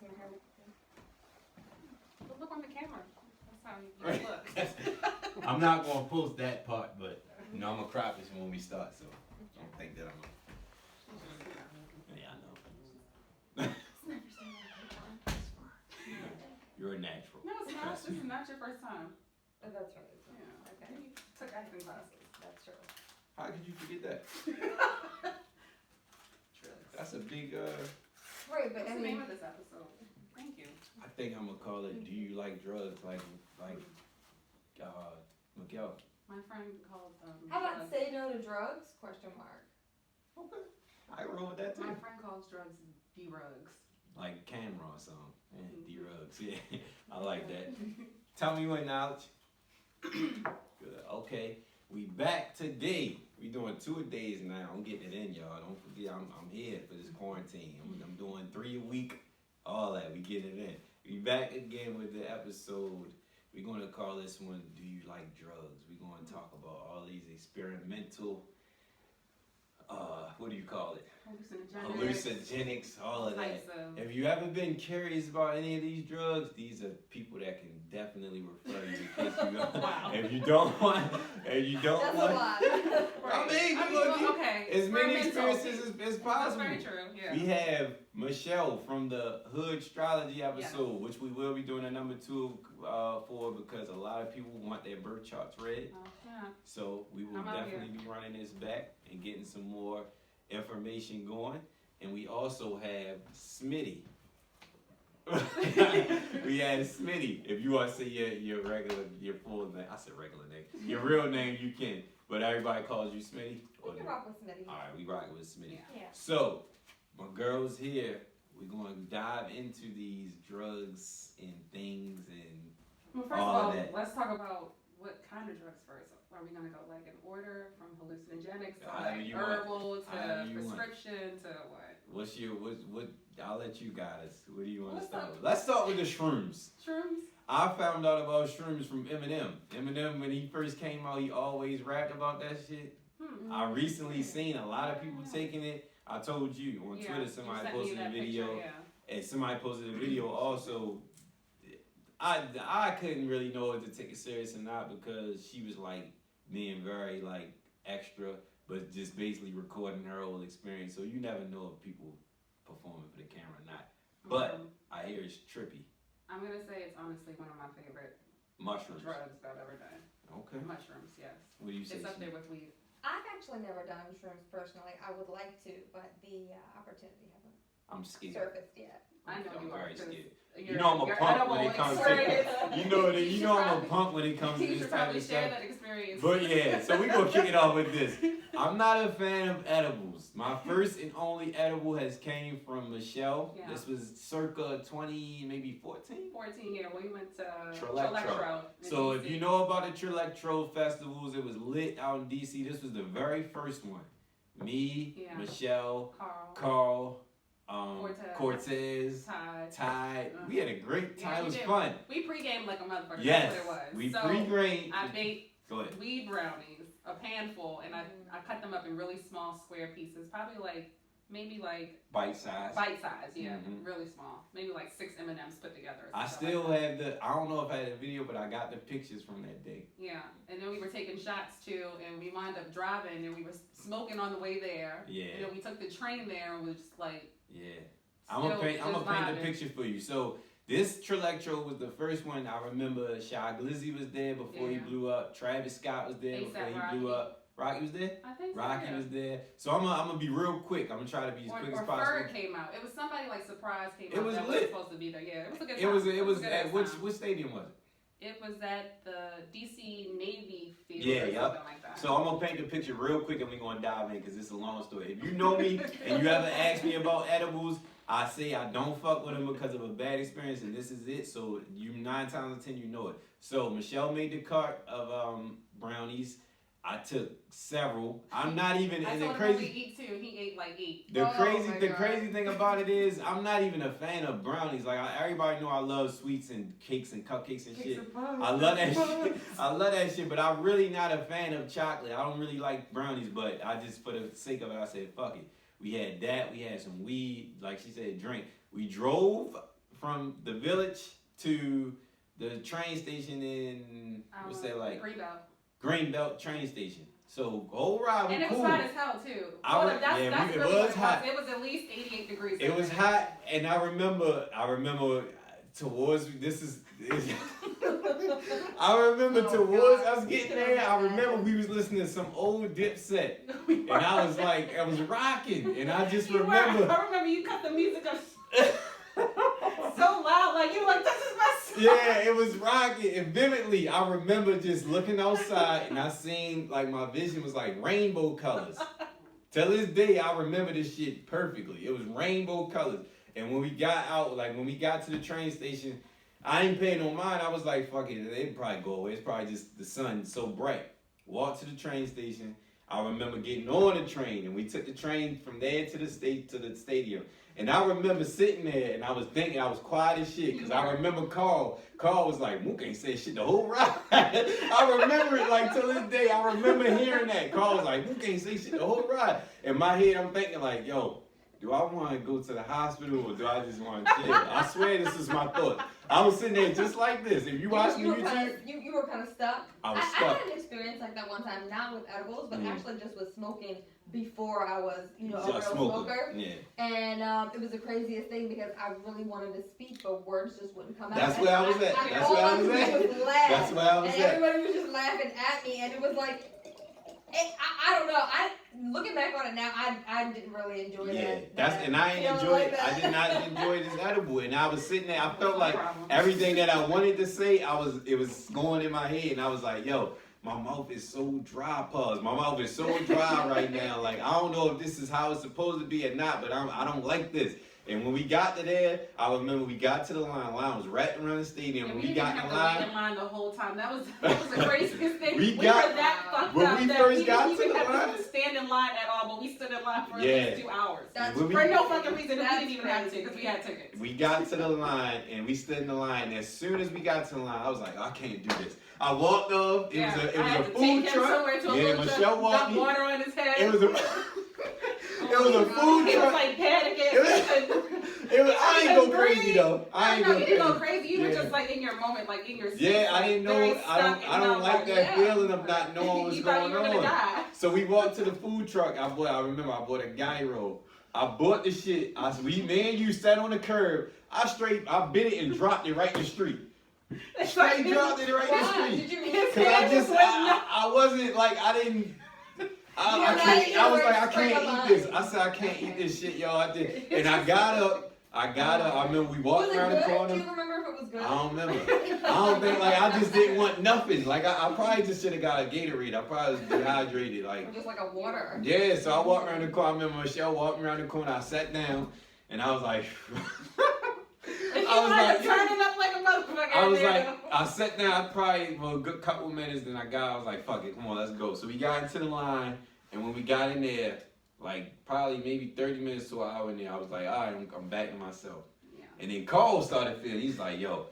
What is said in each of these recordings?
my hair. But look on the camera. That's how you look. I'm not gonna post that part, but you know I'm gonna crop this when we start, so don't think that I'm yeah, I know. You're a natural. No, it's not. This is not your first time. Oh, that's right. Yeah. Okay. You took acting classes. That's true. How could you forget that? That's a big Right, but What's I the name mean, of this episode? Thank you. I think I'm gonna call it Do You Like Drugs? Like Miguel. My friend called. how about say no to drugs? Question mark. Okay. I roll with that My too. friend calls drugs D-rugs. Like Cameron song. And D-Rugs. Yeah. I like that. Tell me what knowledge. Good. Okay. We back today. We doing 2 days now. I'm getting it in, y'all. Don't forget I'm here for this quarantine. I'm doing 3 a week. All that. We getting it in. We back again with the episode. We're gonna call this one Do You Like Drugs? We're gonna talk about all these experimental what do you call it? Hallucinogenics, all of that. If you ever been curious about any of these drugs, these are people that can definitely refer you in case you Wow. if you don't want, That's a lot. I mean, look, okay. as many Experimental. experiences as That's possible. very true. Yeah. We have Michelle from the Hood Astrology episode, which we will be doing a number 2 for because a lot of people want their birth charts read. Oh, yeah. So we will I'm out definitely be running this back and getting some more information going. And we also have Smitty. We had Smitty. If you want to say your full name, I said regular name. Your real name you can, but everybody calls you Smitty. We can rock with Smitty. All right, we rock with Smitty. Yeah. Yeah. So my girl's here. We're going to dive into these drugs and things and Well, first all of all, of that. let's talk about what kind of drugs first. Are we gonna go like in order from hallucinogenics to However like you want. herbal to However you want. prescription to what? What's your what? I'll let you guide us. What do you want to Let's start talk- with? Let's start with the shrooms. Shrooms? I found out about shrooms from Eminem. Eminem, when he first came out, he always rapped about that shit. I recently seen a lot of people taking it. I told you on Yeah, Twitter, you somebody sent me posted a that video, picture, yeah. and somebody posted a video also. I couldn't really know if to take it serious or not because she was like being very like extra, but just basically recording her whole experience. So you never know if people performing for the camera or not. But I hear it's trippy. I'm gonna say it's honestly one of my favorite Mushrooms. drugs that I've ever done. Okay. Mushrooms, yes. What do you say? It's up Sue? there with weed. I've actually never done shrooms personally. I would like to, but the opportunity hasn't I'm scared. surfaced yet. I know I'm you are. very 'cause scared. you're- You know I'm a you're punk when it edible comes experience. to you should know I'm a probably- punk when it comes to You this should type probably of share stuff. that experience. But yeah, so we gonna kick it off with this. I'm not a fan of edibles. My first and only edible has came from Michelle. Yeah. This was circa 20, maybe 14. 14, yeah, we went to Trilectro. in So DC. if you know about the Trilectro festivals, it was lit out in DC. This was the very first one. Me, Yeah. Michelle, Carl, Carl, Todd. Cortez, Ty. We had a great time. Yeah, It was we did. fun. We pre-gamed like a motherfucker. Yes, That's what it was. we So, pre-gamed. I made Go ahead. weed brownies, a pan full, and I cut them up in really small square pieces, probably like maybe like Bite size. bite size, yeah, Mhm. really small, maybe like 6 M&Ms put together. or I something still like that. have the. I don't know if I had a video, but I got the pictures from that day. Yeah, and then we were taking shots too, and we wound up driving, and we were smoking on the way there. Yeah. And then we took the train there, and was just like. Yeah. I'm gonna paint the picture for you. So this Trilectro was the first one. I remember Shy Glizzy was there before he Yeah. blew up. Travis Scott was there A$AP before he Rocky. blew up. Rocky was there? I think so, Rocky yeah. was there. So I'm gonna be real quick. I'm gonna try to be as quick as Or possible. Ferg came out. It was somebody like Surprise came It out was that lit. was supposed to be there. Yeah, it was a good It time. was a at good time. which stadium was it? It was at the DC Navy Field Yeah, or yep. something like that. So I'm gonna paint the picture real quick and we're gonna dive in because it's a long story. If you know me and you ever ask me about edibles, I say I don't fuck with them because of a bad experience and this is it. So you 9 times out of 10 you know it. So Michelle made the cart of brownies. I took several. I'm not even I and the told him crazy only eat 2. He ate like 8. The Oh my God. crazy thing about it is I'm not even a fan of brownies. Like everybody know I love sweets and cakes and cupcakes and shit. I love that shit. I love that shit, but I'm really not a fan of chocolate. I don't really like brownies, but I just for the sake of it I said fuck it. We had that, we had some weed, like she said, drink. We drove from the village to the train station in what's that like? Greenbelt train station. So whole ride was and it was cool. hot as hell too. It was hot. It was at least 88 degrees. It was hot, and I remember towards this is. I remember towards us getting there, I remember we was listening to some old Dipset, and I was like, I was rocking, and I just remember. I remember you cut the music up so loud, like you were like, this is my song. Yeah, it was rocking, and vividly, I remember just looking outside, and I seen like my vision was like rainbow colors. Till this day, I remember this shit perfectly. It was rainbow colors, and when we got out, like when we got to the train station. I ain't paying no mind. I was like, fuck it, they'd probably go away. It's probably just the sun so bright. Walked to the train station. I remember getting on the train, and we took the train from there to the stadium. And I remember sitting there, and I was thinking, I was quiet as shit, because I remember Carl was like, Mook ain't say shit the whole ride. I remember it like till this day. I remember hearing that. Carl was like, Mook ain't say shit the whole ride. In my head, I'm thinking like, yo, do I want to go to the hospital or do I just want to chill? I swear this is my thought. I was sitting there just like this. If you watch me YouTube, you were kind of stuck. I was I stuck. had an experience like that one time, not with edibles, but actually just with smoking before I was, a real smoker. Yeah. And it was the craziest thing because I really wanted to speak, but words just wouldn't come out. That's where I was at. That's where I was at. That's where I was at. And everybody was just laughing at me, and it was like, I don't know. Looking back on it now, I didn't really enjoy that. And I ain't enjoy it. I did not enjoy this edible, and I was sitting there. I felt like everything that I wanted to say, it was going in my head, and I was like, yo. My mouth is so dry, pause. My mouth is so dry right now. Like, I don't know if this is how it's supposed to be or not, but I don't like this. And when we got to there, I remember we got to the line. Line was right around the stadium. When we got in the line, wait in line the whole time. That was the craziest thing. we were that fucked when up we that first we got didn't to even the have line. to stand in line at all, but we stood in line for at least 2 hours. That's for no fucking reason. We didn't even have to because we had tickets. We got to the line and we stood in the line. And as soon as we got to the line, I was like, I can't do this. I walked up. It was a food truck. Michelle walked me. Water on his head. It was a food truck. He was like panicking. I ain't go crazy though. You didn't go crazy. You were just like in your moment, like in your seat. Yeah, I didn't know. I don't like that feeling of not knowing what's going on. So we walked to the food truck. I remember I bought a gyro. I bought the shit. Me and you sat on the curb. I bit it and dropped it right in the street. Straight dropped it right in the street. Did you mean Because I wasn't like, I didn't. I was like, I can't eat this. I said, I can't eat this shit, y'all. And I got up. I remember we walked around the corner. Do you remember if it was good? I don't remember. I don't think, I just didn't want nothing. Like, I probably just should have got a Gatorade. I probably was dehydrated. Or just like a water. Yeah, so I walked around the corner. I remember Michelle walking around the corner. I sat down, and I was like... turning up like a motherfucker. I sat down probably for a good couple minutes, then I was like, fuck it, come on, let's go. So we got into the line, and when we got in there, like probably maybe 30 minutes to an hour in there, I was like, all right, I'm back to myself. Yeah. And then Carl started feeling, he's like, yo,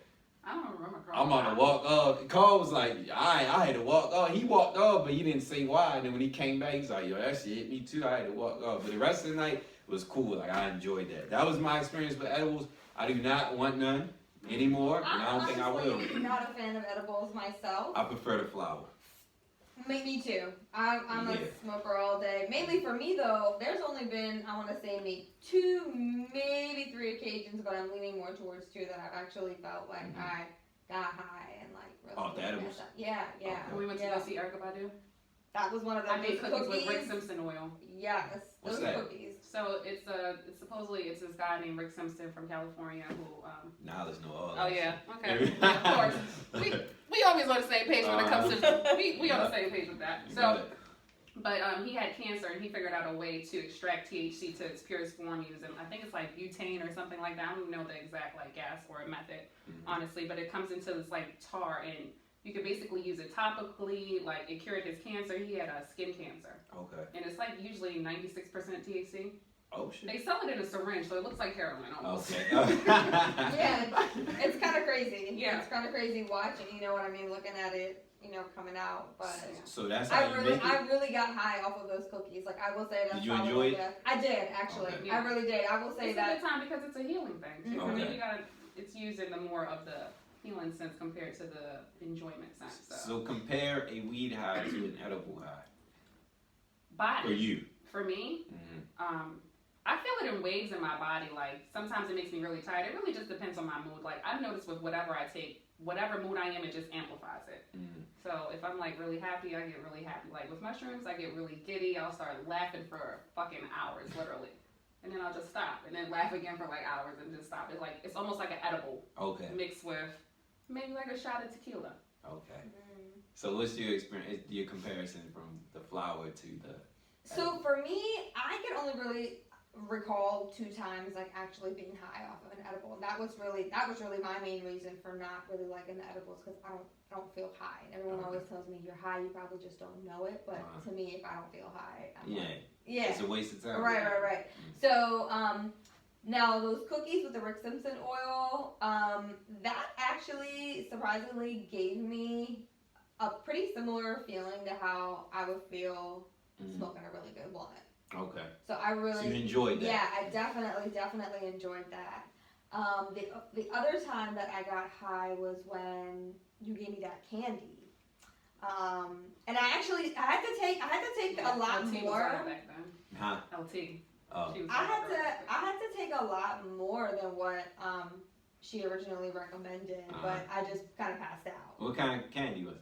I don't remember Carl. I'm on to walk up. Carl was like, I had to walk up. He walked up, but he didn't say why. And then when he came back, he's like, yo, that shit hit me too. I had to walk up. But the rest of the night was cool. Like, I enjoyed that. That was my experience with edibles. I do not want none anymore, and I don't think I will. I'm not a fan of edibles myself. I prefer the flower. Me too. I'm a smoker all day. Mainly for me though, there's only been, I want to say maybe 2, maybe 3 occasions, but I'm leaning more towards 2 that I've actually felt like I got high and like really. Oh, the edibles? Yeah. When we went to go see Erica Badu. That was one of the I made cookies with Rick Simpson oil. Yes, What's those that? cookies. So it's supposedly it's this guy named Rick Simpson from California who Knowledge know all. Oh yeah, okay. Of course. We always on the same page when it comes to we on the same page with that. So but he had cancer and he figured out a way to extract THC to its purest form using I think it's like butane or something like that. I don't even know the exact like gas or method, honestly, but it comes into this like tar and you could basically use it topically, like it cured his cancer. He had skin cancer. Okay. And it's like usually 96% THC. Oh shit. They sell it in a syringe, so it looks like heroin almost. Okay. Yeah, it's kind of crazy. Yeah. It's kind of crazy watching, you know what I mean, looking at it, coming out. But so that's how you make it? I really got high off of those cookies. Like, I will say that's Did you enjoy it? I did, actually. Okay. I really did. I will say it's that. It's a good time because it's a healing thing, too. Okay. I mean, you gotta it's used in the more of the healing sense compared to the enjoyment sense. So compare a weed high to an edible high. Body. For you. For me, I feel it in waves in my body. Like sometimes it makes me really tired. It really just depends on my mood. Like I've noticed with whatever I take, whatever mood I am, it just amplifies it. So if I'm like really happy, I get really happy. Like with mushrooms, I get really giddy. I'll start laughing for fucking hours, literally. And then I'll just stop and then laugh again for like hours and just stop. It's almost like an edible. Okay. Mixed with maybe like a shot of tequila. Okay. So what's your experience, your comparison from the flower to the... So for me, I can only really recall 2 times like actually being high off of an edible. And that was really my main reason for not really liking the edibles, because I don't feel high. And everyone always tells me you're high, you probably just don't know it. But to me, if I don't feel high, I'm yeah, it's a waste of time. Right. So now those cookies with the Rick Simpson oil, that actually surprisingly gave me a pretty similar feeling to how I would feel smoking a really good blunt. Okay. So I really... So you enjoyed that? Yeah, I definitely enjoyed that. The other time that I got high was when you gave me that candy. And I had to take a lot LT more. Was back then. Huh? LT. Oh. I had to take a lot more than what she originally recommended, but I just kind of passed out. What kind of candy was it?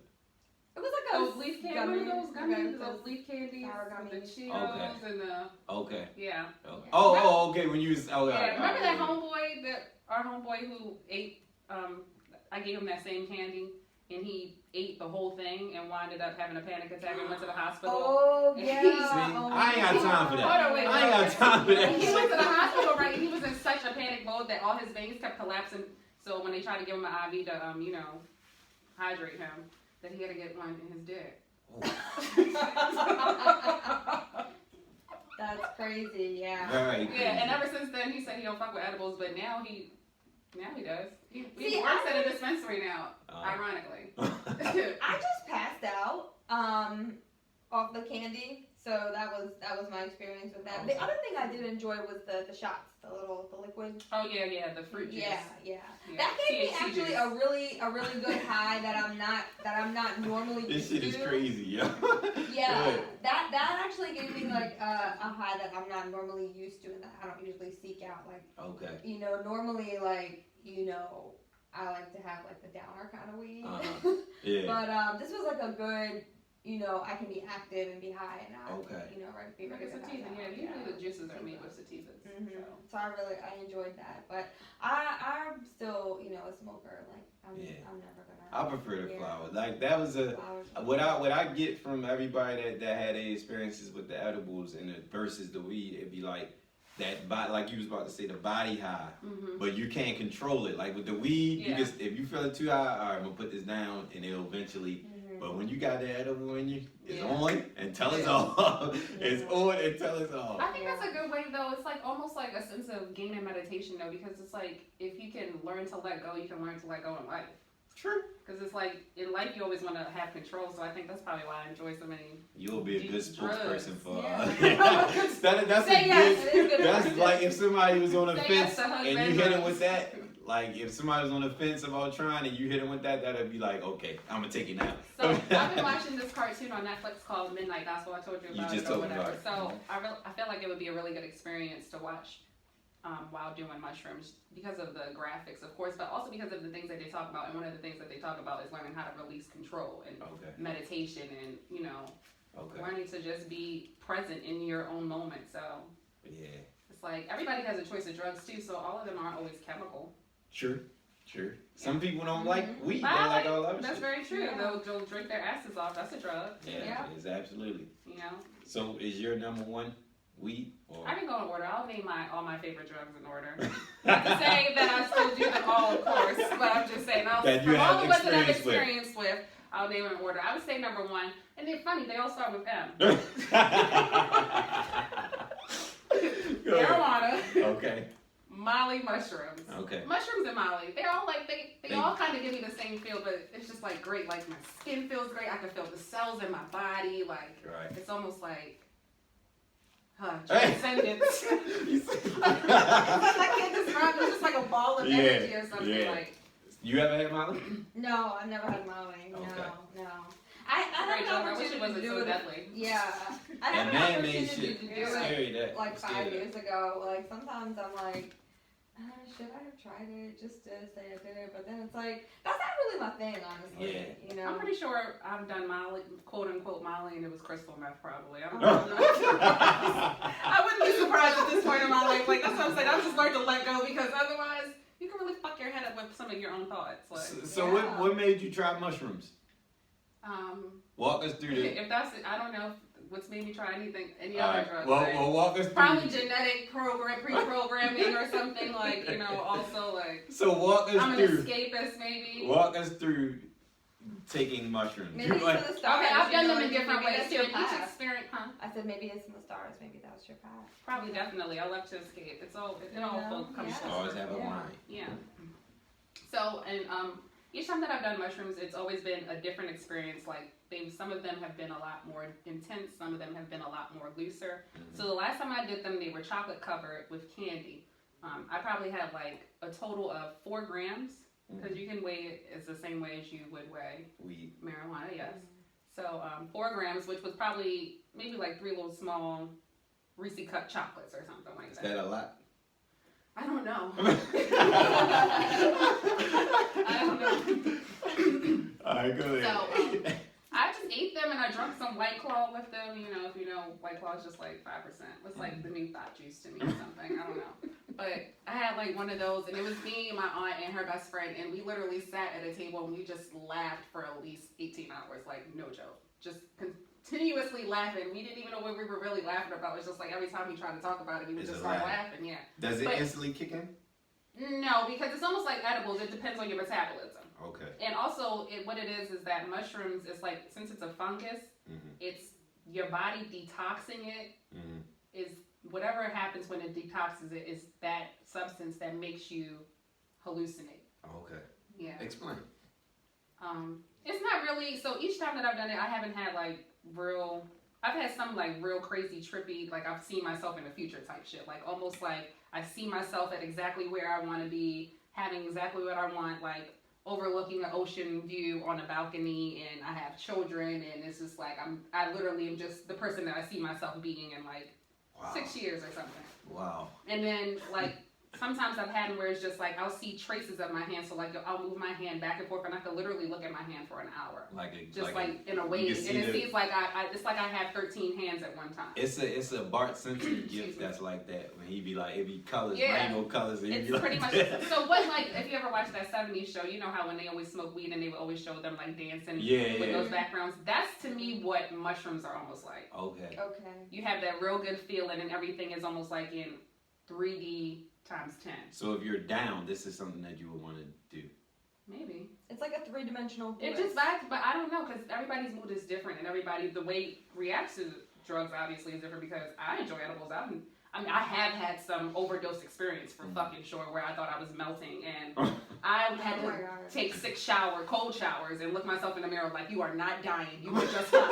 It was like those leaf candy, those gummies, those leaf candies, the Cheetos and the... Okay. Yeah. Okay. Oh, okay. When you was... Oh, yeah. Remember that homeboy, our homeboy who ate, I gave him that same candy, and he ate the whole thing and wound up having a panic attack and went to the hospital. Oh, yeah. See, I ain't got time for that. Hold on, wait, I ain't got time for that. He went to the hospital, right? And he was in such a panic mode that all his veins kept collapsing. So when they tried to give him an IV to, hydrate him, that he had to get one in his dick. That's crazy, yeah. Very crazy. Yeah, and ever since then he said he don't fuck with edibles, but now he does. He works at a dispensary now, ironically. I just passed out off the candy, so that was my experience with that. Okay. The other thing I did enjoy was the shots, the liquid. Oh yeah, the fruit juice. Yeah. That gave me actually a really good high that I'm not normally This used shit is to. crazy, yo. Yeah, that actually gave me like a high that I'm not normally used to, and that I don't usually seek out. Like, Okay. Normally I like to have like the downer kind of weed. Yeah. But this was like a good, I can be active and be high and not, be ready to pass sativa. out. Yeah, usually the juices are made with sativas. So I enjoyed that, but I'm still, a smoker. Like I'm never gonna. I prefer the flower. Like that was what I get from everybody that had any experiences with the edibles and versus the weed. It'd be like that body, like you was about to say, the body high, but you can't control it. Like with the weed, you just, if you feel it too high, all right, I'm gonna put this down, and it'll eventually. But when you got that edible in you, it's on until it's off. It's on until it's off. I think that's a good way though. It's like almost like a sense of gaining meditation though, because it's like if you can learn to let go, you can learn to let go in life. True. Because it's like in life you always want to have control, so I think that's probably why I enjoy so many. You'll be a good spokesperson for. That's like if somebody was on the fence and you hit him with that. Like if somebody was on the fence about trying and you hit him with that, that'd be like, okay, I'm gonna take it now. So I've been watching this cartoon on Netflix called Midnight Gospel. I told you about it or whatever. So I feel like it would be a really good experience to watch while doing mushrooms because of the graphics, of course, but also because of the things that they talk about. And one of the things that they talk about is learning how to release control and meditation and learning to just be present in your own moment. So it's like everybody has a choice of drugs too, so all of them aren't always chemical. Sure. Some people don't like weed. They like all other shit. That's very true. Yeah. They'll drink their asses off. That's a drug. Yeah, it's absolutely. So is your number one weed? Or? I can go in order. I'll name all my favorite drugs in order. Not to say that I still do them all, of course, but I'm just saying from all the ones that I've experienced with, I'll name them in order. I would say number one, and they're funny. They all start with M. Marijuana. Okay. Molly, mushrooms. Okay. Mushrooms and Molly. They're all like they all kind of give me the same feel, but it's just like great. Like my skin feels great. I can feel the cells in my body. Like it's almost like transcendence. I can't describe it. It's just like a ball of energy or something like. You ever had Molly? No, I've never had Molly. Okay. No. I had an I wish it opportunity to wasn't do so it. deadly. Yeah. I had And an man-made opportunity shit. to do It's it scary that. like Scary 5 that. years ago. Like sometimes I'm like, should I have tried it just to say I did it? But then it's like, that's not really my thing, honestly. Yeah. You know? I'm pretty sure I've done Molly, quote unquote Molly, and it was crystal meth probably. I don't know. I wouldn't be surprised at this point in my life. Like that's what I'm saying. I've just learned to let go because otherwise you can really fuck your head up with some of your own thoughts. Like, So what made you try mushrooms? Walk us through the. If that's it, I don't know what's made me try any other drugs. Well, walk us through. Probably genetic pre-programming or something like, you know, also like. So walk us I'm through. an escapist maybe. Walk us through taking mushrooms. Maybe it's Like, from the stars. Okay, I've you done know, them in maybe different ways that's too. your Each path. experience, huh? I said maybe it's from the stars. Maybe that's your path. Probably, definitely. I love to escape. It all comes Yeah. Stars have a mind. Yeah. So, and each time that I've done mushrooms, it's always been a different experience. Like, some of them have been a lot more intense. Some of them have been a lot more looser. Mm-hmm. So the last time I did them, they were chocolate covered with candy. I probably had like a total of 4 grams because you can weigh it as the same way as you would weigh Weed. marijuana. Yes. So 4 grams, which was probably maybe like 3 little small Reese cut chocolates or something like that. Is that a lot? I don't know. I don't know. Alright, go ahead. So, I just ate them and I drank some White Claw with them. You know, if you know, White Claw is just like 5%. It's like the new thought juice to me or something. I don't know. But I had like one of those and it was me, my aunt, and her best friend. And we literally sat at a table and we just laughed for at least 18 hours. Like, no joke. Just continuously laughing. We didn't even know what we were really laughing about. It's just like every time we tried to talk about it, we would just start laughing. Yeah. Does it instantly kick in? No, because it's almost like edibles. It depends on your metabolism. Okay. And also, what it is that mushrooms, it's like, since it's a fungus, it's your body detoxing it, is whatever happens when it detoxes it, is that substance that makes you hallucinate. Okay. Yeah. Explain. It's not really, so each time that I've done it, I haven't had like I've had some like real crazy trippy, like I've seen myself in the future type shit. Like almost like I see myself at exactly where I want to be, having exactly what I want, like overlooking an ocean view on a balcony, and I have children, and it's just like I literally am just the person that I see myself being in like 6 years or something. Wow. And then like sometimes I've had them where it's just like I'll see traces of my hand, so like I'll move my hand back and forth, and I can literally look at my hand for an hour, in a wave, and it seems like it's like I have 13 hands at one time. It's a Bart Simpson gift that's like that when he be like it be colors, yeah. rainbow colors. And It's be pretty like much so. What like if you ever watched that '70s show, you know how when they always smoke weed and they would always show them like dancing with those backgrounds. That's to me what mushrooms are almost like. Okay. You have that real good feeling, and everything is almost like in 3D times 10. So if you're down, this is something that you would want to do. Maybe. It's like a 3-dimensional bliss. It just vibes, but I don't know, because everybody's mood is different, and the way reacts to drugs obviously is different, because I enjoy edibles. I have had some overdose experience for fucking sure, where I thought I was melting, and I had to take 6 cold showers, and look myself in the mirror like, you are not dying, you are just fine.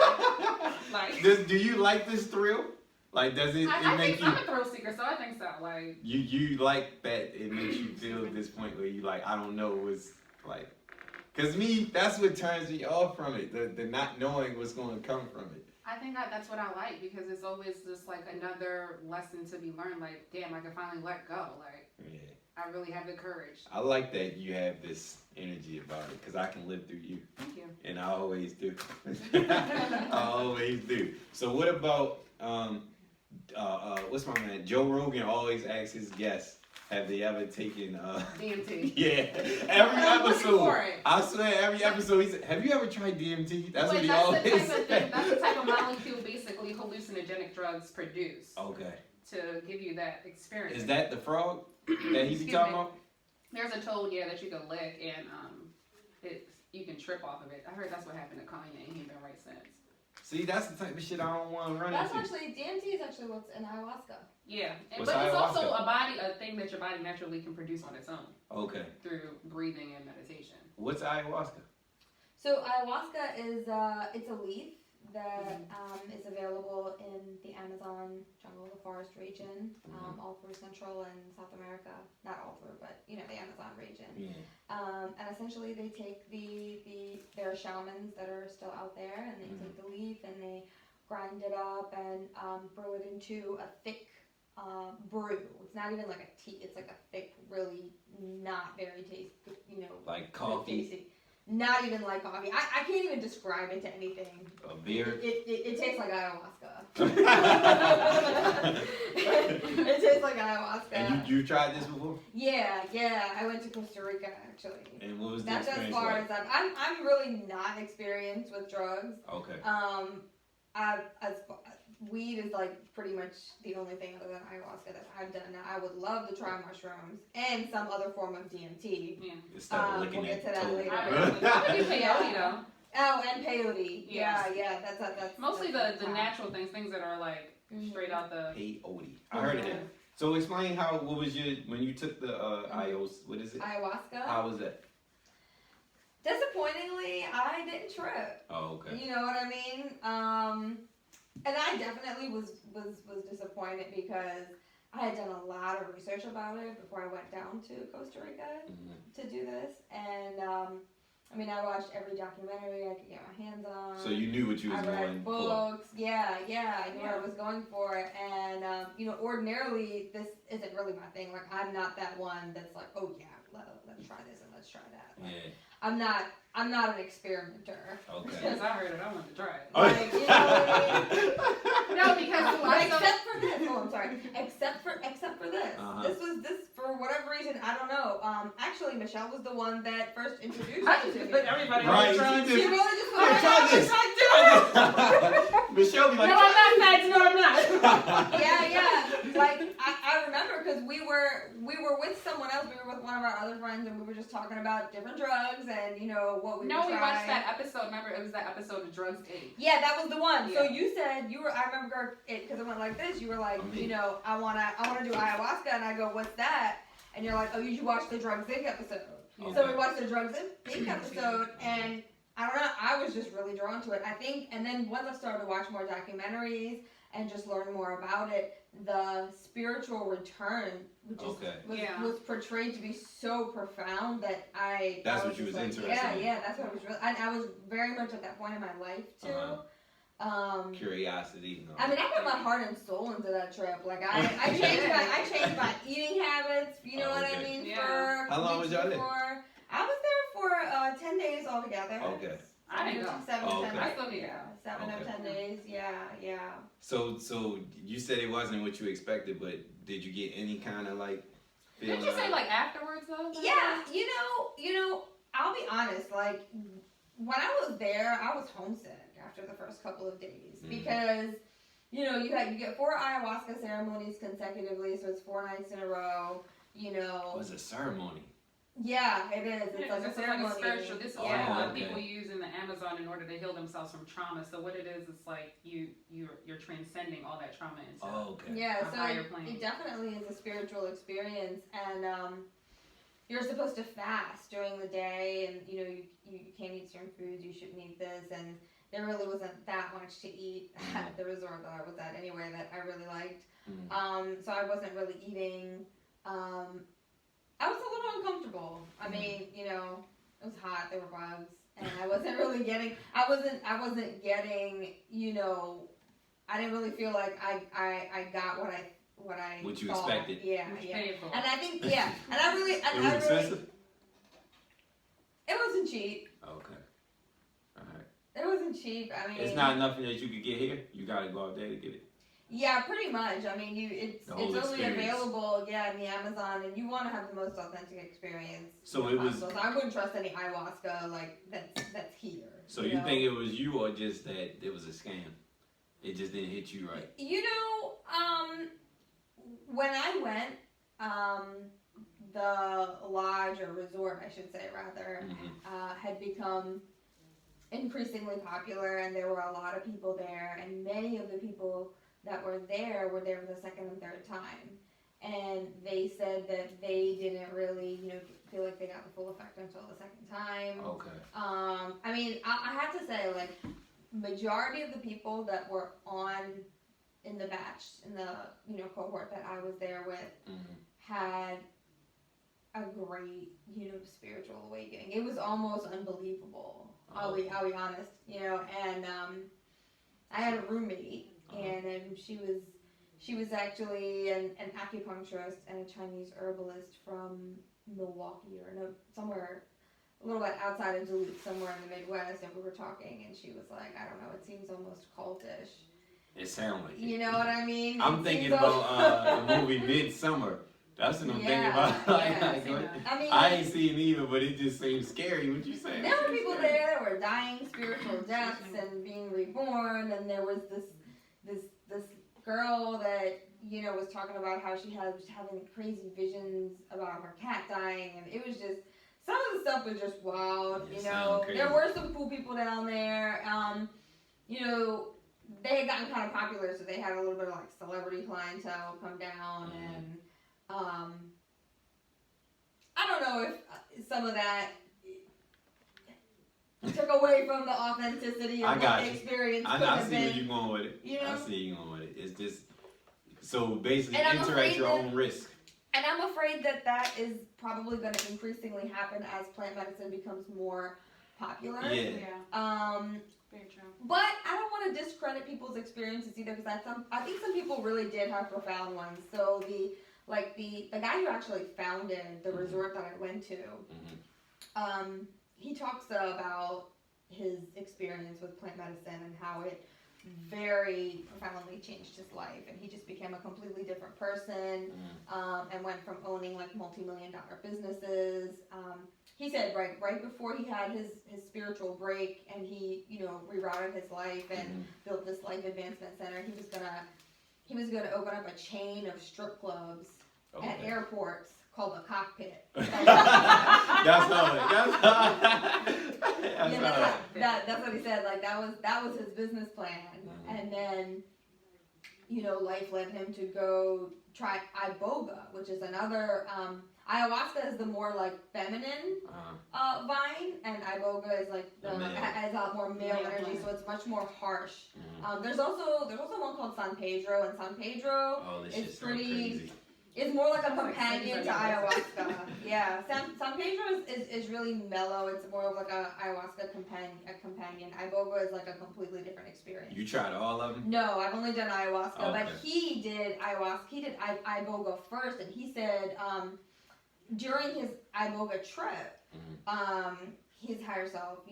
Like, do you like this thrill? Like, does it I make think you? I'm a thrill seeker, so I think so. Like, you like that it makes you feel this point where you like, I don't know what's like, cause me, that's what turns me off from it. The not knowing what's going to come from it. I think that's what I like, because it's always just like another lesson to be learned. Like, damn, I can finally let go. Like, Yeah. I really have the courage. I like that you have this energy about it, because I can live through you. Thank you. And I always do. I always do. So what about, what's my man? Joe Rogan always asks his guests, have they ever taken, DMT. Yeah. Every I'm looking episode. for it. I swear, every episode, he said, have you ever tried DMT? That's what he That's always the type of says. thing, that's the type of molecule basically hallucinogenic drugs produce. Okay. To give you that experience. Is that the frog that he be talking about? There's a toad, that you can lick, and you can trip off of it. I heard that's what happened to Kanye, and he's been right since. See, that's the type of shit I don't want to run That's into. actually, DMT is actually what's in ayahuasca. Yeah, but What's it's also ayahuasca? a thing that your body naturally can produce on its own. Okay. Through breathing and meditation. What's ayahuasca? So ayahuasca is, it's a leaf that is available in the Amazon jungle, the forest region, all through Central and South America. Not all through, but the Amazon region. Yeah. And essentially, they take there are shamans that are still out there, and they take the leaf and they grind it up and brew it into a thick brew. It's not even like a tea. It's like a thick, really not very tasty. Like coffee. Tasty. Not even like coffee. I can't even describe it to anything. A beer. It tastes like ayahuasca. It tastes like ayahuasca. And you tried this before? Yeah. I went to Costa Rica actually. And what was the That's experience as far like? as I'm really not experienced with drugs. Okay. Weed is like pretty much the only thing other than ayahuasca that I've done. Now I would love to try mushrooms and some other form of DMT. Yeah. Instead of looking we'll get at to that toe. later. I would do peyote though. Oh, and peyote. Yes. Yeah. That's Mostly that's the natural things that are like straight out the. Peyote. I heard of that. So explain what was when you took the ayahuasca, what is it? ayahuasca. How was that? Disappointingly, I didn't trip. Oh, okay. You know what I mean? And I definitely was disappointed because I had done a lot of research about it before I went down to Costa Rica to do this. And I watched every documentary I could get my hands on. So you knew what you was I going read books. Yeah, I knew what I was going for. And ordinarily this isn't really my thing. Like I'm not that one that's like, oh yeah, let's try this and let's try that. Like, Yeah. I'm not an experimenter. Okay. Because I heard it, I wanted to try it. Like, you know what I mean? No, because except for this. Oh, I'm sorry. Except for this. This for whatever reason, I don't know. Actually, Michelle was the one that first introduced I me just to put it. everybody Right, on drugs. she She did. really just Hey, went, try this. Michelle be like, No, I'm not mad. No, I'm not. Yeah. Like I remember because we were with someone else. We were with one of our other friends, and we were just talking about different drugs and what we No, we tried. watched that episode. Remember, it was that episode of Drugs 8. Yeah, that was the one. So Yeah. you said I remember it because it went like this. You were like, I wanna do ayahuasca, and I go, what's that? And you're like, oh, you should watch the Drugs Inc. episode. Okay. So we watched the Drugs Inc. episode, and I don't know, I was just really drawn to it. I think, and then once I started to watch more documentaries and just learn more about it, the spiritual return was portrayed to be so profound that That's what you was interested in. Yeah, that's what I was really. I was very much at that point in my life too. Curiosity. No. I mean, I put my heart and soul into that trip. Like I changed my eating habits. You know what I mean? Yeah. How long was y'all there? I was there for 10 days altogether. Okay. I didn't go. 7 to 10 days. I still need to go. 7 or 10 days. Yeah. So you said it wasn't what you expected, but did you get any kind of like feeling? Did you say like afterwards though? Yeah, you know, I'll be honest, like when I was there, I was homesick after the first couple of days because you get 4 ayahuasca ceremonies consecutively, so it's 4 nights in a row, It was a ceremony. Yeah, it is. It's like a ceremony. Like a spiritual. This is what okay. people use in the Amazon in order to heal themselves from trauma. So what it is, it's like you're transcending all that trauma into Yeah, a so higher plane. it definitely is a spiritual experience, and you're supposed to fast during the day, and you can't eat certain foods. You shouldn't eat this, and there really wasn't that much to eat at the resort that I was at anyway that I really liked. So I wasn't really eating. I was a little uncomfortable. I mean, it was hot. There were bugs, and I wasn't really getting. I wasn't getting. I didn't really feel like I got what you thought. expected. Yeah. And I think and I really. It was expensive. It wasn't cheap. Okay. All right. It wasn't cheap. I mean, it's not nothing that you could get here. You gotta go out there to get it. Yeah, pretty much. I mean, it's only experience. available, in the Amazon, and you want to have the most authentic experience. So it was. So I wouldn't trust any ayahuasca that's here. So you think it was you, or just that it was a scam? It just didn't hit you right. When I went, the lodge or resort, I should say rather, had become increasingly popular, and there were a lot of people there, and many of the people that were there for the second and third time, and they said that they didn't really, feel like they got the full effect until the second time. Okay. I mean, I have to say, like, majority of the people that were in the batch, in the, cohort that I was there with, had a great, spiritual awakening. It was almost unbelievable. I'll be honest, and I had a roommate, and she was actually an acupuncturist and a Chinese herbalist from Milwaukee or somewhere a little bit outside of Duluth, somewhere in the Midwest, and we were talking, and she was like, I don't know, it seems almost cultish. It sounds like it. You know what I mean? I'm thinking about the movie Midsummer. That's what I'm thinking about. I ain't seen it either, but it just seems scary. What you saying? There were people there that were dying spiritual deaths and being reborn, and there was this girl that was talking about how she was having crazy visions about her cat dying, and it was just some of the stuff was just wild. There were some cool people down there. They had gotten kind of popular, so they had a little bit of like celebrity clientele come down, and I don't know if some of that took away from the authenticity of what the experience could have been. I see where you're going with it. I see you going with it. It's just, so basically enter at your own risk. And I'm afraid that is probably going to increasingly happen as plant medicine becomes more popular. Yeah. Very true. But I don't want to discredit people's experiences either, because I think some people really did have profound ones. So the guy who actually founded the resort that I went to, he talks about his experience with plant medicine and how it very profoundly changed his life, and he just became a completely different person, and went from owning like multi-million-dollar businesses. He said right before he had his spiritual break, and he rerouted his life and built this life advancement center, he was gonna open up a chain of strip clubs at airports called the Cockpit. That's what he said. Like that was his business plan, and then life led him to go try iboga, which is another. Ayahuasca is the more like feminine vine, and iboga is like has a lot more male energy, so it's much more harsh. There's also one called San Pedro, and San Pedro is pretty. It's more like a companion to ayahuasca. Yeah, San Pedro is really mellow. It's more of like a ayahuasca companion. Iboga is like a completely different experience. You tried all of them? No, I've only done ayahuasca, but he did ayahuasca. He did iboga first, and he said during his iboga trip, his higher self,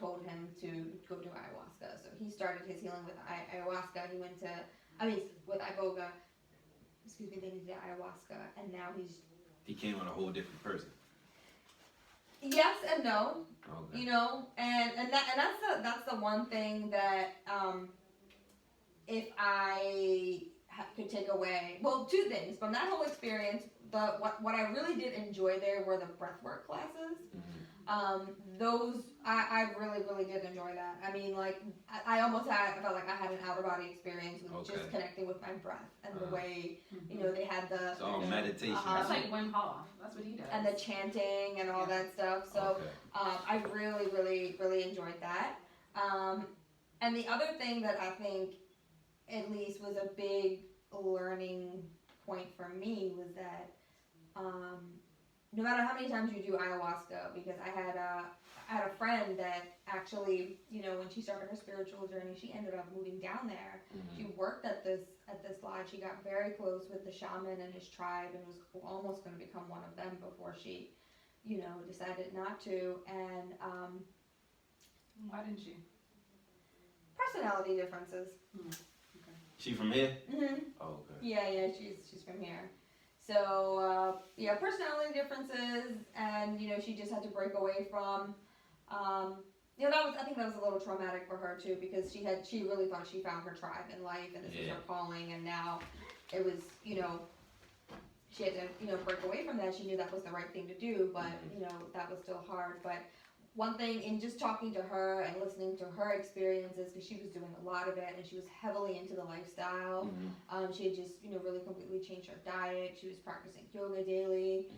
told him to go do ayahuasca. So he started his healing with ayahuasca. He went with iboga. Excuse me, then he did ayahuasca, and now he came on a whole different person. Yes and no. Okay. And that's the one thing that if I could take away, well, two things from that whole experience. What I really did enjoy there were the breathwork classes. Those I really did enjoy that. I mean, like I felt like I had an outer body experience with just connecting with my breath and the way they had the. It's all meditation. That's like Wim Hof. That's what he does. And the chanting and all that stuff. So I really enjoyed that. And the other thing that I think at least was a big learning point for me was that no matter how many times you do ayahuasca, because I had a friend that actually, when she started her spiritual journey, she ended up moving down there. She worked at this lodge. She got very close with the shaman and his tribe, and was almost going to become one of them before she, decided not to. And why didn't she? Personality differences. Okay. She from here? Oh, okay. Yeah, she's from here. So, personality differences, and, she just had to break away from, I think that was a little traumatic for her too, because she really thought she found her tribe in life, and this was her calling, and now it was, she had to, break away from that. She knew that was the right thing to do, but, that was still hard. But one thing, in just talking to her and listening to her experiences, because she was doing a lot of it, and she was heavily into the lifestyle. She had just, really completely changed her diet. She was practicing yoga daily,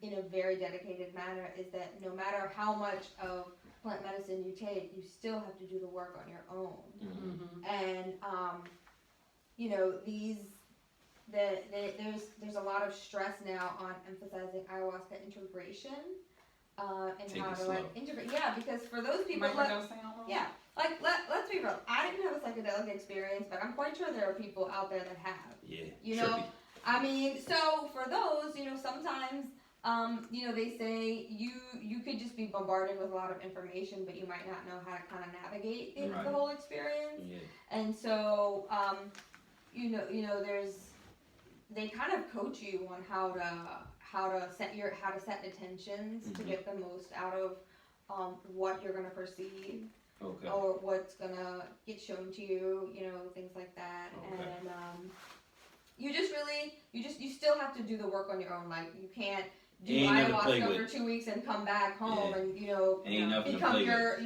in a very dedicated manner. Is that no matter how much of plant medicine you take, you still have to do the work on your own. Mm-hmm. And you know, there's a lot of stress now on emphasizing ayahuasca integration, and Take how it to slow. like integrate. Yeah, because for those people, Microdosing almost? yeah, like let's be real. I didn't have a psychedelic experience, but I'm quite sure there are people out there that have. Yeah. You know, Trippy. I mean, so for those, you know, sometimes, you know, they say you could just be bombarded with a lot of information, but you might not know how to kind of navigate Right. the whole experience. Yeah. And so, you know, they kind of coach you on how to set intentions to Mhm. get the most out of what you're gonna perceive Okay. or what's gonna get shown to you, you know, things like that. Okay. And you still have to do the work on your own. Like you can't do Ain't nothing to play ayahuasca for with. 2 weeks and come back home Yeah. and you know Ain't nothing to become play your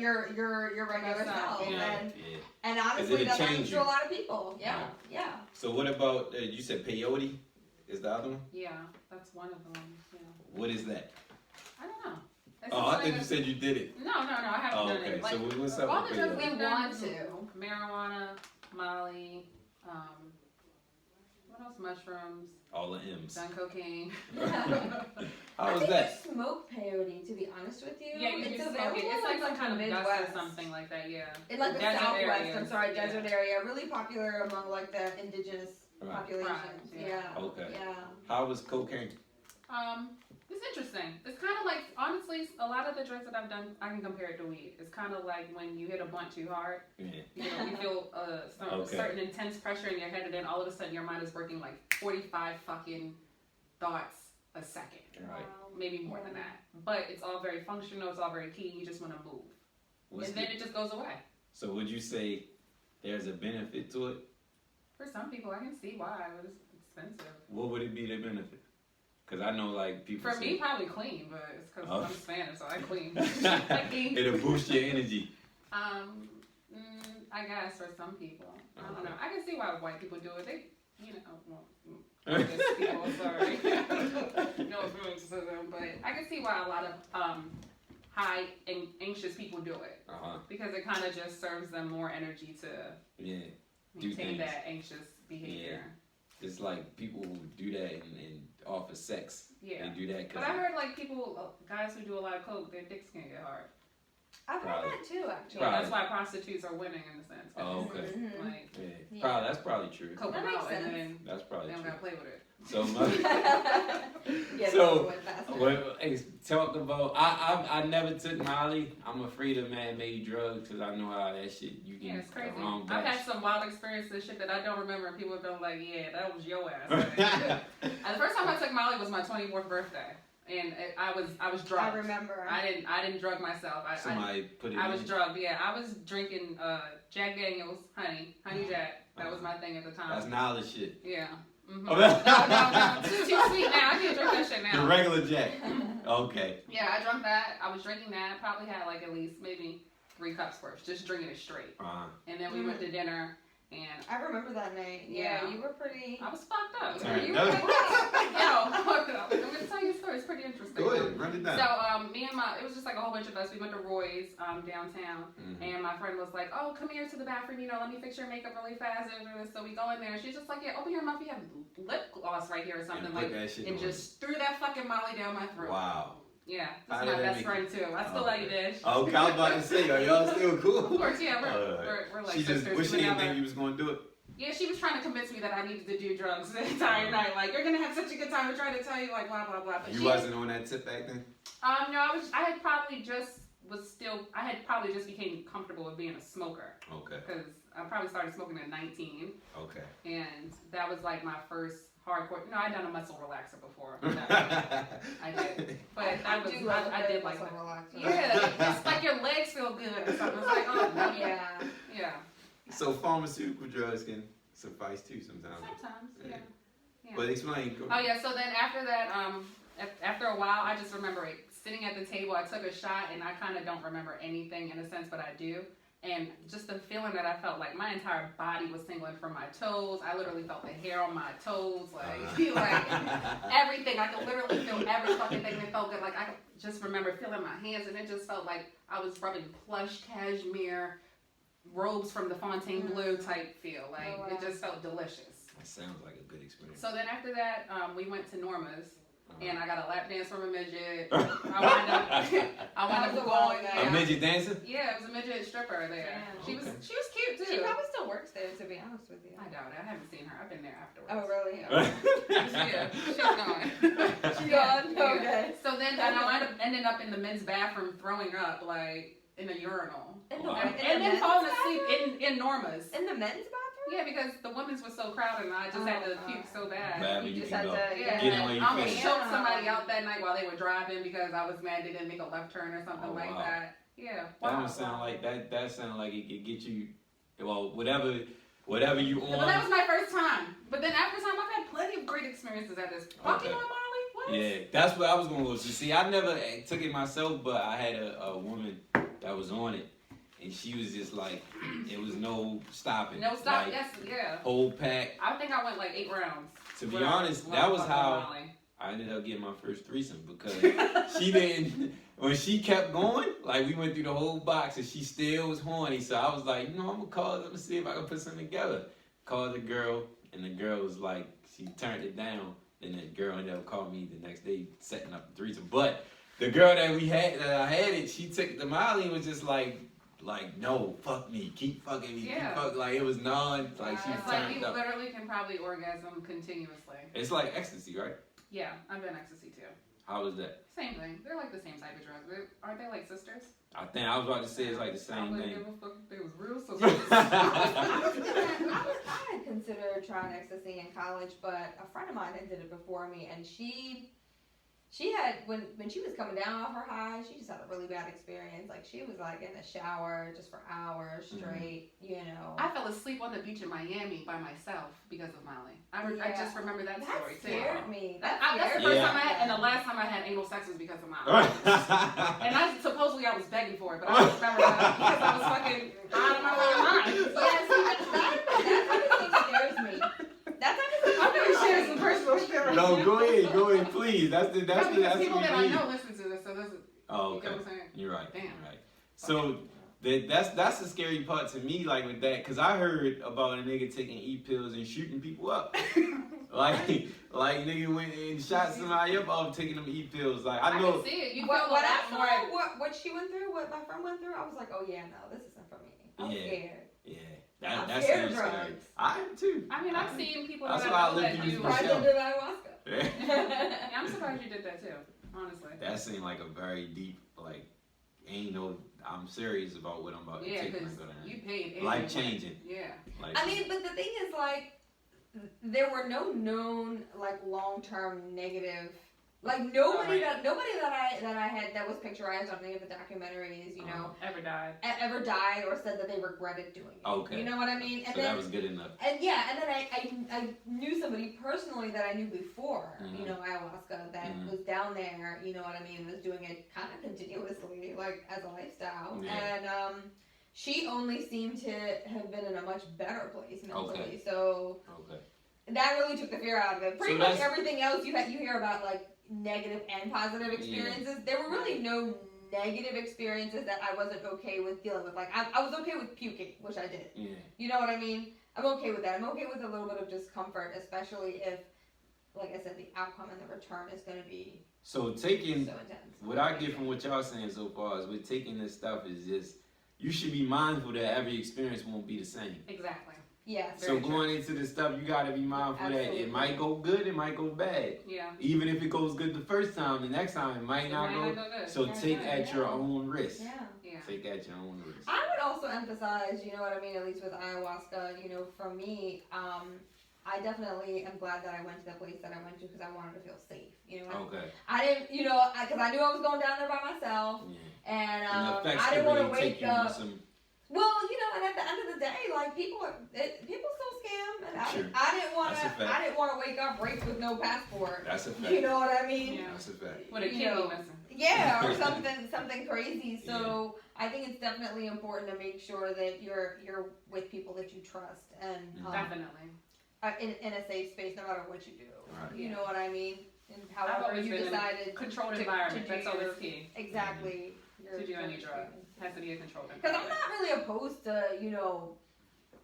regular self. Yeah. And Yeah. and honestly, it'll that change happens you. to a lot of people. Yeah, Right. yeah. So what about you said peyote? Is the other one? Yeah, that's one of them. Yeah. What is that? I don't know. It's Oh, I just thought like you a- said you did it. No, I haven't Oh, done okay. it. Like, So what's up all with the drugs peyote? we've We done, want to. marijuana, Molly, what else? Mushrooms, All the M's. done cocaine. How I was think that? you smoke peyote, to be honest with you. Yeah, you it's can smoke available it. It's like some the kind of dust Midwest or something like that. Yeah. In like the Desert Southwest, areas, I'm sorry, yeah. desert area, really popular among like the indigenous Right. populations. Right, Yeah. yeah. Okay. Yeah. How was cocaine? It's interesting. It's kind of like, honestly, a lot of the drugs that I've done, I can compare it to weed. It's kind of like when you hit a blunt too hard. Yeah. You know, you feel Okay. certain intense pressure in your head, and then all of a sudden your mind is working like 45 fucking thoughts a second. Right. Maybe more than that. But it's all very functional, it's all very key, you just want to move. What's and then it just goes away. So would you say there's a benefit to it? For some people, I can see why, but it's expensive. What would it be the benefit? Because I know like people For say, me, probably clean, but it's because Oh. I'm Spanish, so I clean. I clean. it'll boost your energy. I guess for some people. I don't know. I can see why white people do it. They, you know, well, Uh-huh. this people, sorry. No offense to them, but I can see why a lot of high and anxious people do it. Uh-huh. Because it kind of just serves them more energy to Yeah. Do maintain things. that anxious behavior. It's like people who do that and offer sex. Yeah. They do that But because I heard like people, guys who do a lot of coke, their dicks can get hard. I've heard Probably. that too, actually. Yeah, that's why prostitutes are winning in a sense. Oh, okay. Mhm. Like, yeah. Probably, that's probably true. coke That them makes out and sense. then That's probably they don't true. gotta play with it. So Yeah, So, that went faster. well, hey, talk about. I never took Molly. I'm afraid of man-made drugs because I know how that shit you can Yeah, it's crazy. the wrong I've batch. had some wild experiences, shit that I don't remember, and people have been like, yeah, that was your ass. And the first time I took Molly was my 24th birthday, and I was drugged. I remember. I didn't drug myself. Somebody put it I in. was drugged. Yeah, I was drinking Jack Daniels, honey Jack. That was my thing at the time. That's knowledge shit. Yeah. Mm-hmm. Oh, No, too sweet now. I can't drink that shit now. The regular Jack. Okay. Yeah, I drank that. I was drinking that. Probably had like at least maybe 3 cups worth, just drinking it straight. And then we went to dinner, and I remember that night. Yeah, Yeah. you were pretty. I was fucked up. Alright. You were like, Yo, I'm gonna tell you a story. It's pretty interesting. Go ahead, run it down. So, me and it was just like a whole bunch of us. We went to Roy's downtown, Mhm. and my friend was like, "Oh, come here to the bathroom. You know, let me fix your makeup really fast." And so we go in there, and she's just like, "Yeah, open your mouth. You have lip gloss right here or something And like." put that shit And on. just threw that fucking Molly down my throat. Wow. Yeah, How that's did my that best make friend too. I still like you, Dish. Oh, okay, I was about to say, are y'all still cool? Of course, yeah, Alright. we're like She just, sisters. what she We didn't never- think you was gonna do it? Yeah, she was trying to convince me that I needed to do drugs the entire night. Like, you're gonna have such a good time. We're trying to tell you, like, blah blah blah. But You she, wasn't on that tip back then? No, I had probably just became comfortable with being a smoker Okay, because I probably started smoking at 19, okay. and that was like my first hardcore. No, I'd done a muscle relaxer before. I did, but I did like that. relaxer. Yeah, it's like your legs feel good or something. It's like, oh no. Yeah. So pharmaceutical drugs can suffice too sometimes. Sometimes, yeah. But explain. Oh yeah, so then after that, after a while, I just remember sitting at the table. I took a shot, and I kind of don't remember anything in a sense, but I do. And just the feeling that I felt, like my entire body was tingling from my toes. I literally felt the hair on my toes, like everything. I could literally feel every fucking thing that felt good. Like I could just remember feeling my hands, and it just felt like I was rubbing plush cashmere robes from the Fontaine Bleu type feel. Like it just felt delicious. That sounds like a good experience. So then after that, we went to Norma's. And I got a lap dance from a midget. I wound up going there. A midget dancer? Yeah, it was a midget stripper there. Yeah. She was cute too. She probably still works there, to be honest with you. I doubt it. I haven't seen her. I've been there afterwards. Oh, really? Yeah, she's gone. She's gone? Okay. So then I wound up ending up in the men's bathroom throwing up, like, in a urinal. And then falling asleep in Norma's. In the men's bathroom? Yeah, because the women's was so crowded and I just had to puke so bad. You just had to, I almost choked somebody out that night while they were driving because I was mad they didn't make a left turn or something like that. Yeah. That don't sound like that sound like it could get you, well, whatever you on. But that was my first time. But then after time, I've had plenty of great experiences at this. Fucking on Molly? What? Yeah, that's what I was gonna go to. See, I never took it myself, but I had a woman that was on it. And she was just like, it was no stopping. No stop, like, yes, yeah. Whole pack. I think I went like 8 rounds. To be honest, that was how I ended up getting my first threesome because she didn't, when she kept going, like we went through the whole box and she still was horny. So I was like, I'm gonna call them and see if I can put something together. Called the girl, and the girl was like, she turned it down. And the girl ended up calling me the next day setting up the threesome. But the girl that I had it, she took the Molly and was just like, no, fuck me, keep fucking me, keep fucking, like it was non, like she it's turned like you up. literally can probably orgasm continuously. It's like ecstasy, right? Yeah, I've been ecstasy too. How was that? Same thing. They're like the same type of drugs. Aren't they like sisters? I think I was about to say it's like the same I wouldn't thing. give a fuck if they was real sisters. I had considered trying ecstasy in college, but a friend of mine had did it before me, and she had, when she was coming down off her high, she just had a really bad experience. Like, she was, like, in the shower just for hours straight, you know. I fell asleep on the beach in Miami by myself because of Molly. I just remember that story, too. That scared me. That's the first time I had, and the last time I had anal sex was because of Molly. And supposedly I was begging for it, but I don't remember that because I was fucking out of my mind. Yeah, see, that kind of thing scares me. That kind of thing I'm going to share some personal stories. No, go ahead, please. That's people that I know listen to this, so this is. Oh, okay. You know what I'm saying? You're right. Damn. You're right. So that's the scary part to me, like with that, because I heard about a nigga taking E-pills and shooting people up. like nigga went and shot somebody up off taking them E-pills. Like I know. I can see it. You feel what a I lot more. saw, what she went through, what my friend went through, I was like, oh yeah, no, this isn't for me. I'm scared. Yeah. I'm That scared sounds of drugs. scary. I am too. I mean, I've seen people That's that why I I know lived that through do. this Surprised I did ayahuasca. Yeah, I'm surprised you did that too. Honestly. That seemed like a very deep, like, I'm serious about what I'm about to Yeah, take. because you paid. Life changing. Yeah. I mean, but the thing is, like, there were no known, like, long-term negative, like, nobody that I had that was picturized on any of the documentaries, you know, ever died or said that they regretted doing it. Okay. You know what I mean? And so then, that was good enough. And yeah, and then I knew somebody personally that I knew before, you know, ayahuasca, that was down there, you know what I mean, was doing it kind of continuously, like, as a lifestyle. Yeah. And, she only seemed to have been in a much better place mentally. Okay. So that really took the fear out of it. Pretty much everything else you hear about, like, negative and positive experiences. Yeah. There were really no negative experiences that I wasn't okay with dealing with. Like, I was okay with puking, which I did. Yeah. You know what I mean? I'm okay with that. I'm okay with a little bit of discomfort, especially if, like I said, the outcome and the return is going to be so intense. What I get from what y'all saying so far is with taking this stuff is just, you should be mindful that every experience won't be the same. Exactly. Yeah. So going into this stuff, you got to be mindful that it might go good, it might go bad. Yeah. Even if it goes good the first time, the next time it might not go good. So take at your own risk. Yeah. Take at your own risk. I would also emphasize, you know what I mean, at least with ayahuasca, you know, for me, I definitely am glad that I went to the place that I went to because I wanted to feel safe. You know, I didn't, you know, because I knew I was going down there by myself, and I didn't want to wake up. Well, you know, and at the end of the day, like people still scam, and Sure. I didn't want That's a to. fact. I didn't want to wake up raped with no passport. That's a fact. You know what I mean? Yeah. That's a fact. With a You kidney know, missing. Yeah, or something crazy. So I think it's definitely important to make sure that you're with people that you trust and Definitely. in a safe space, no matter what you do. Right. You know what I mean? And I've however always you been in decided a controlled to environment. do That's always your- key. exactly. To do any drug. Has to be a controlled Because I'm environment. not really opposed to, you know,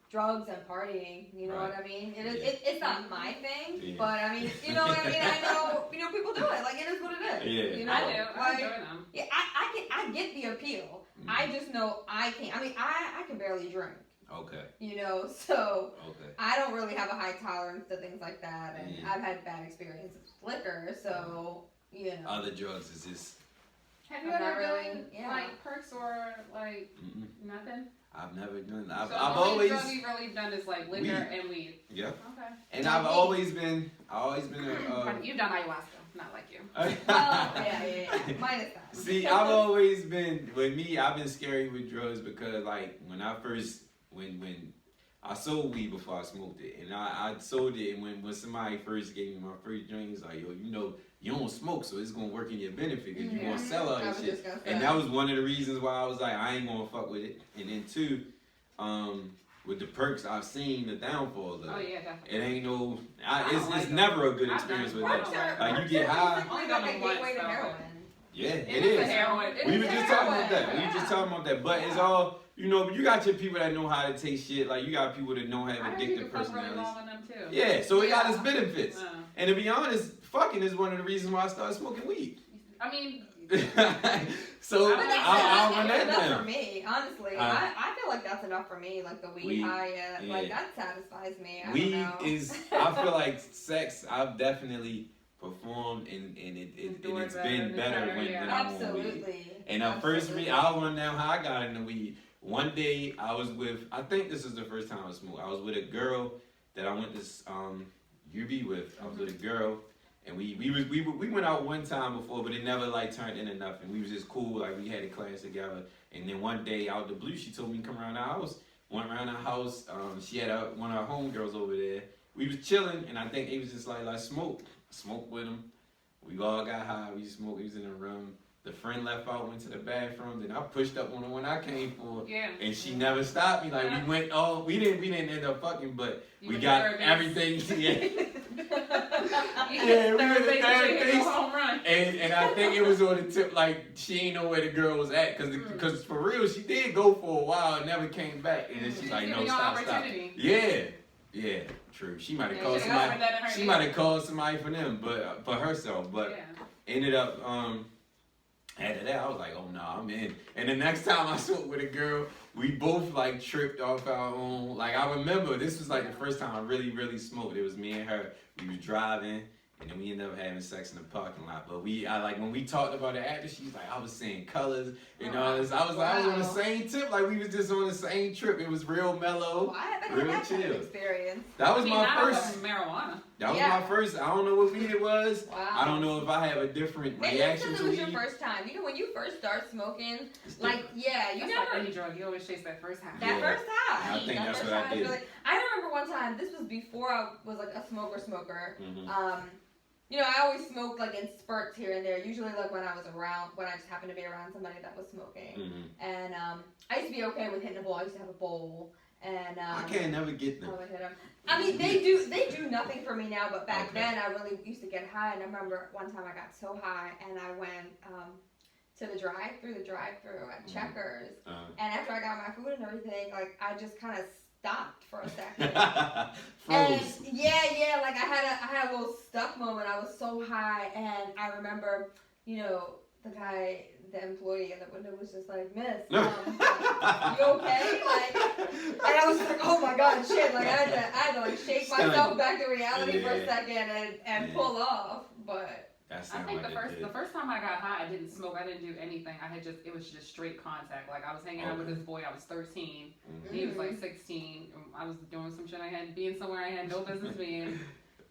drugs and partying. You know Right. what I mean? It is. Yeah. It's not my thing, Yeah. but I mean, you know what I mean. I know, you know, people do it. Like it is what it is. Yeah. You know? I do. I Like, enjoy them. yeah, I get the appeal. I just know I can't. I mean, I can barely drink. Okay. You know, so Okay. I don't really have a high tolerance to things like that, and Yeah. I've had bad experiences with liquor. So you know. Other drugs is just. Have you I'm ever not really- done yeah. like perks or like Mm-mm. nothing? I've never done. So I've the only always. drug you've really done is like liquor Weed. and weed. Yeah. Okay. And Not I've me. always been a. You've done ayahuasca, not like you. Well, yeah. Minus that. See, I've always been with me. I've been scary with drugs because, like, when I first when I sold weed before I smoked it, and I sold it, and when somebody first gave me my first drink, it's like, yo, you know, you don't smoke, so it's gonna work in your benefit because you gonna sell all I this was shit. just gonna say. And that was one of the reasons why I was like, I ain't gonna fuck with it. And then two, with the perks, I've seen the downfalls of it. Oh yeah, definitely. It ain't no, I don't it's like never a good I've experience done with perks that. are- Like you get high. Basically Only like done a it once, gateway to though. heroin. Yeah, It it is a is. heroin. We It were is just a talking heroin. about that. We were just talking about that. But it's all, you know, but you got your people that know how to take shit. Like you got people that know how I to heard you addictive can fuck really personalities. long on them too. Yeah, so it got its Yeah. benefits. And to be honest, fucking is one of the reasons why I started smoking weed. I mean, So But I'll run that enough for down. me, honestly. I feel like that's enough for me. Like the weed Weed, high, like yeah. that satisfies me. I Weed don't know. is, I feel like sex, I've definitely performed and Endured it's better been than better better, when yeah. I'm on weed. Absolutely. And first me, I'll run down how I got into weed. One day I was with, I think this is the first time I smoked. I was with a girl that I went to UB with. I was with a girl, and we went out one time before, but it never like turned into nothing. We was just cool, like we had a class together. And then one day out the blue, she told me to come around the house. Went around the house. She had one of her homegirls over there. We was chilling, and I think it was just like smoke with them. We all got high. We smoked. We was in the room. The friend left out, went to the bathroom. Then I pushed up on the one I came for, yeah. and she never stopped me. Like we went, we didn't end up fucking, but You we went got to third base. everything. Yeah, Yeah, we went to base, third you hit base. a home run. and I think it was on the tip. Like she ain't know where the girl was at, cause for real, she did go for a while and never came back. And then she's like, no, Giving y'all stop. opportunity. Yeah, true. She might have Yeah, called she somebody. offered that in her She ear. might have called somebody for them, but for herself. But Yeah. ended up after that I was like, oh no, I'm in. And the next time I smoked with a girl, we both like tripped off our own. Like I remember this was like the first time I really smoked. It was me and her. We was driving, and then we ended up having sex in the parking lot. But I like when we talked about it after, she's like, I was seeing colors and all this. I was on the same tip, like we was just on the same trip. It was real mellow. Well, I haven't Real had that kind of chill. experience. That was my not first. with marijuana. That was Yeah. my first. I don't know what weed it was. Wow. I don't know if I have a different Maybe reaction because to it was weed. your first time. You know, when you first start smoking, It's like, yeah, you That's never. like any drug. You always chase that first high. That Yeah. first high. I think that that's first what I high is did. I remember one time. This was before I was like a smoker. Mhm. You know, I always smoked like in spurts here and there. Usually, like when I just happened to be around somebody that was smoking. Mhm. And I used to be okay with hitting a bowl. I used to have a bowl, and I can't never get I them. would hit 'em. I mean, they do nothing for me now, but back Okay. then I really used to get high. And I remember one time I got so high, and I went to the drive-through at Checkers. And after I got my food and everything, like I just kind of stopped for a second. And Froze. yeah, like I had a little stuck moment. I was so high, and I remember, you know, the employee in the window was just like, "Miss, you okay?" Like, and I was like, "Oh my God, shit!" Like I had to like shake myself back to reality for a second and pull off. But I think the first time I got high, I didn't smoke. I didn't do anything. It was just straight contact. Like I was hanging out with this boy. I was 13. He was like 16. I was doing some shit being somewhere I had no business being.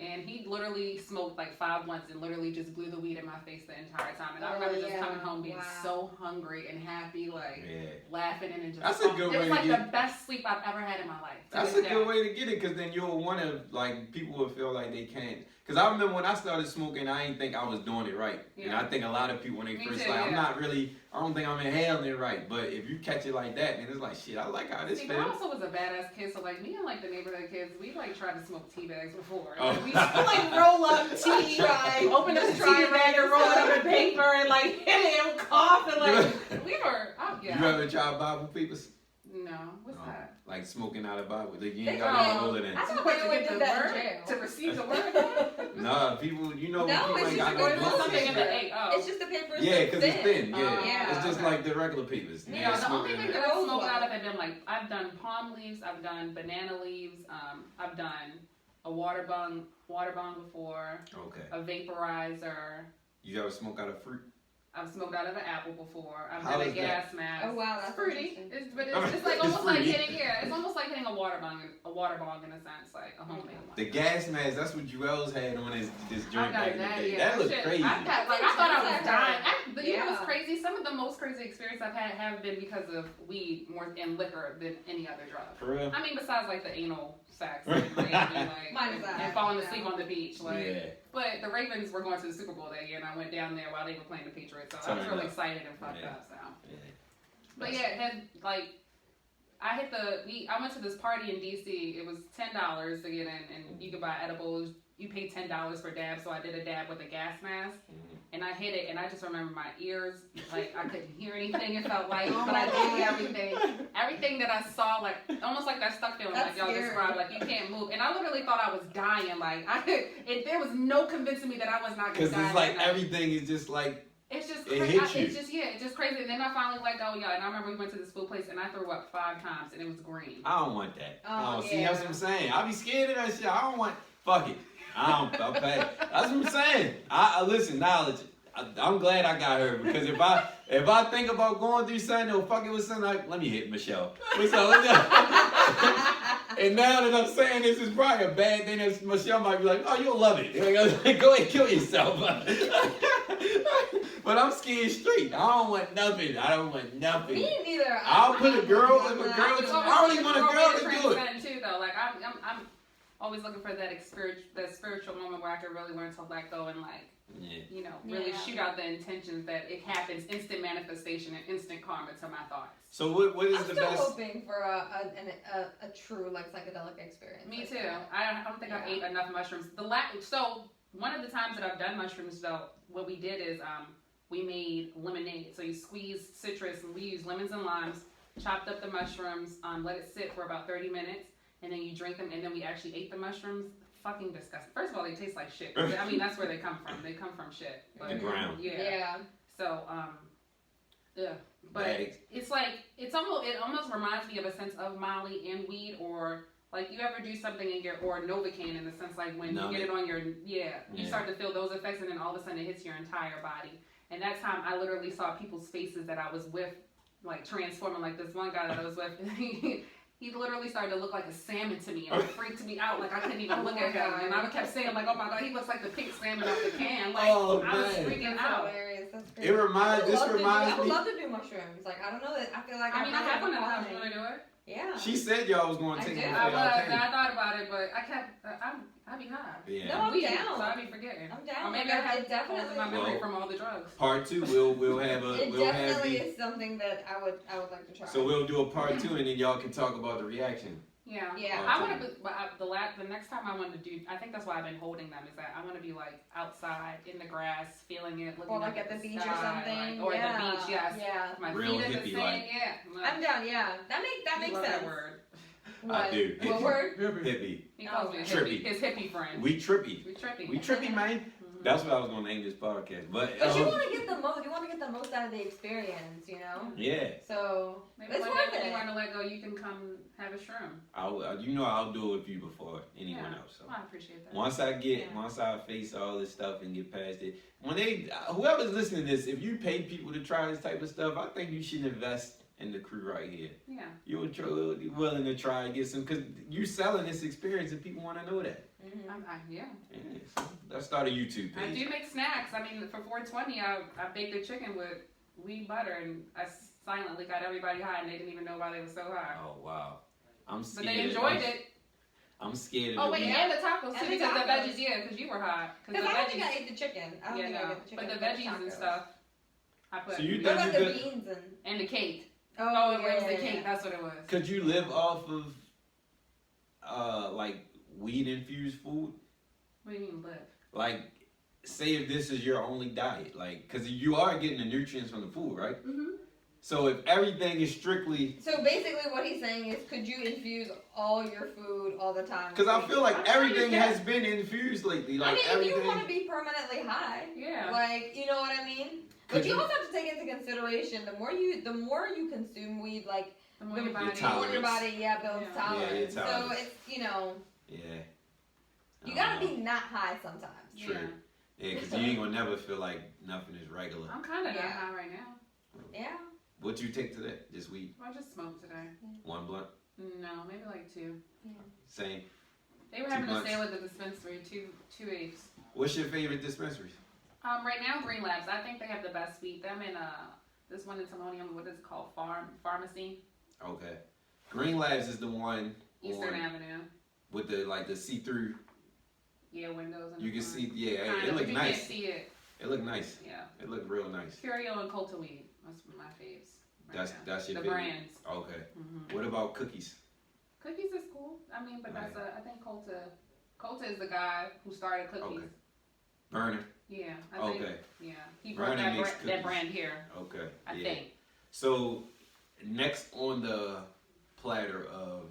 And he literally smoked like 5 blunts and literally just blew the weed in my face the entire time. And I remember just coming home being so hungry and happy, like laughing and just. That's a good way to get. It was like the best sleep I've ever had in my life. That's a good way to get it, because then you'll want to, like, people will feel like they can't. Because I remember when I started smoking, I didn't think I was doing it right. And I think a lot of people, when they first I'm not really, I don't think I'm inhaling it right. But if you catch it like that, then it's like, shit, I like how this feels. I also was a badass kid, so like me and like the neighborhood kids, we like tried to smoke tea bags before. Like, we like roll up tea, open up the tea bag and roll it up in paper and like hit it and cough and like we were. You ever tried Bible papers? No, what's that? Like smoking out of Bible. Like, you ain't got to roll it in. I thought they would do that in jail. To receive the word? Nah, people, you know, no, people it's ain't just got no something in the egg. It's just the paper is yeah, because it's thin. Yeah. It's just like the regular papers. Yeah, the only thing that I smoked out of have been like, I've done palm leaves, I've done banana leaves, I've done a water bong before. Okay. A vaporizer. You ever smoke out of fruit? I've smoked out of an apple before. I've done a gas mask. Oh wow, that's fruity. But it's like almost like hitting it's almost like hitting a water bong in a sense, like a homemade one. The gas mask, that's what Jewel's had on this joint back in the day. Yeah, that looked crazy. I thought I was dying. You know what's crazy? Some of the most crazy experiences I've had have been because of weed more and liquor than any other drug. For real? I mean, besides like the anal sex and falling asleep on the beach, like. But the Ravens were going to the Super Bowl that year, and I went down there while they were playing the Patriots, so I was really excited and fucked up. So, but then like I went to this party in DC. It was $10 to get in, and you could buy edibles. You pay $10 for dabs, so I did a dab with a gas mask, and I hit it, and I just remember my ears, like I couldn't hear anything. It felt like, but I did everything that I saw, like almost like that stuck feeling, like y'all described, like you can't move, and I literally thought I was dying. Like there was no convincing me that I was not gonna die. Because it's like everything is just like. It's just crazy. It's just crazy. And then I finally let go, y'all. And I remember we went to this food place, and I threw up 5 times, and it was green. I don't want that. See, that's what I'm saying. I be scared of that shit. I don't want. Fuck it. I'll pay. That's what I'm saying. I listen, knowledge. I'm glad I got her, because if I think about going through something or fucking with something, let me hit Michelle. And now that I'm saying this is probably a bad thing, that Michelle might be like, oh, you'll love it. Go ahead, kill yourself. But I'm scared straight. I don't want nothing. Me neither. I'll put a girl. If a girl, I only want a girl to do it. Too, though. Like I'm always looking for that spiritual moment where I can really learn to let go and really shoot out the intentions that it happens, instant manifestation and instant karma to my thoughts. So what is the best? I'm still hoping for a true like psychedelic experience. Me too. I don't think I ate enough mushrooms. So one of the times that I've done mushrooms, though, what we did is we made lemonade. So you squeeze citrus, and we use lemons and limes, chopped up the mushrooms, let it sit for about 30 minutes, and then you drink them, and then we actually ate the mushrooms. Fucking disgusting. First of all, they taste like shit. I mean, that's where they come from. They come from shit. But, the ground. Yeah. So, But it's like, it almost reminds me of a sense of Molly and weed, or like you ever do something or Novocaine, in the sense like when you get it on you start to feel those effects, and then all of a sudden it hits your entire body. And that time I literally saw people's faces that I was with, like transforming. Like this one guy that I was with, he literally started to look like a salmon to me, and it freaked me out. Like I couldn't even look at him, and I kept saying like, "Oh my god, he looks like the pink salmon off the can." Like I was freaking out. Hilarious. That's crazy. I would love to do mushrooms. Like I don't know that. I feel like I have one that I want to do it. Yeah. She said y'all was going to take it. I thought about it, but I kept. I'd be high. Yeah. No, I'm down. So I'd be forgetting. I'm down. Or maybe I have definitely my memory from all the drugs. Part 2, we'll have a. It definitely is something that I would like to try. So we'll do a part 2, and then y'all can talk about the reaction. Yeah. I want to. The next time I want to do. I think that's why I've been holding them. Is that I want to be like outside in the grass, feeling it, looking or like at the beach or something. Or at the beach. Yes. Yeah. My real feet in hippie the sand. Yeah. I'm down. Yeah. That makes sense. That word. What? I do. What word? Hippie. He calls me a trippy. His hippie friend. We trippy. We trippy, man. That's what I was gonna name this podcast. But you want to get the most. You want to get the most out of the experience, you know. Yeah. So maybe it's worth it. You want to let go, you can come have a shroom. I'll do it with you before anyone else. So. Well, I appreciate that. Once I face all this stuff and get past it, whoever's listening to this, if you pay people to try this type of stuff, I think you should invest in the crew right here. Yeah. You're willing to try and get some, because you're selling this experience and people want to know that. Yeah. So let's start a YouTube I page. do make snacks. I mean, for 420, I baked a chicken with wheat butter, and I silently got everybody high, and they didn't even know why they were so high. Oh wow, I'm scared. But they enjoyed it. I'm scared. Oh wait, and the tacos And too, the because the tacos. veggies, yeah, because you were high. Because I don't think I ate the chicken. I don't think I ate the chicken. But the veggies and stuff, I put. So you What think about you the could? beans and? And the cake. Oh, Oh, it was the cake. That's what it was. Could you live off of like weed infused food? What do you mean live? Like, say if this is your only diet, like, because you are getting the nutrients from the food, right? Mm-hmm. So if everything is strictly, So basically, what he's saying is, could you infuse all your food all the time? because I feel like I'm sure you everything can. has been infused lately. Like I mean, everything. if you want to be permanently high, Yeah. like, you know what I mean. Could But you you- also have to take into consideration the more you consume weed, like The more the your more body. tolerance. your body builds Yeah. tolerance. Yeah, your So tolerance. it's Yeah. you I gotta don't know. be not high sometimes. True. Yeah, because you ain't gonna never feel like nothing is regular. I'm kind of Yeah. not high right now. Yeah. What you take to that? Just weed? I just smoked today. One blunt? No, maybe like 2. Same. They were 2 having a blunts. sale at the dispensary, two eighths. What's your favorite dispensary? Right now, Green Labs. I think they have the best weed. Them in this one in Timonium. What is it called? Pharmacy. Okay. Green Labs is the one Eastern on, Avenue. with the see-through. Yeah, windows. In You the can front. see, yeah, Kind it of, look you nice. can't see it. It look nice. Yeah. It look real nice. Curio and Colta weed. That's my faves. Right now. That's your the favorite. brands. Okay. Hmm What about cookies? Cookies is cool. I mean, but Right. I think Colta is the guy who started cookies. Okay. Burner. Yeah. I think, Okay. Yeah. He brought Burner that, makes that cookies. brand here. Okay. I yeah. think. So, next on the platter of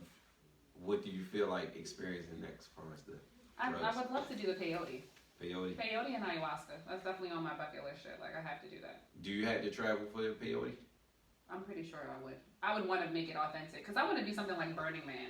what do you feel like experiencing next for us? The I drugs. would love to do the peyote. peyote. Peyote and ayahuasca. That's definitely on my bucket list shit. Like, I have to do that. Do you have to travel for the peyote? I'm pretty sure I would. I would want to make it authentic because I want to do something like Burning Man.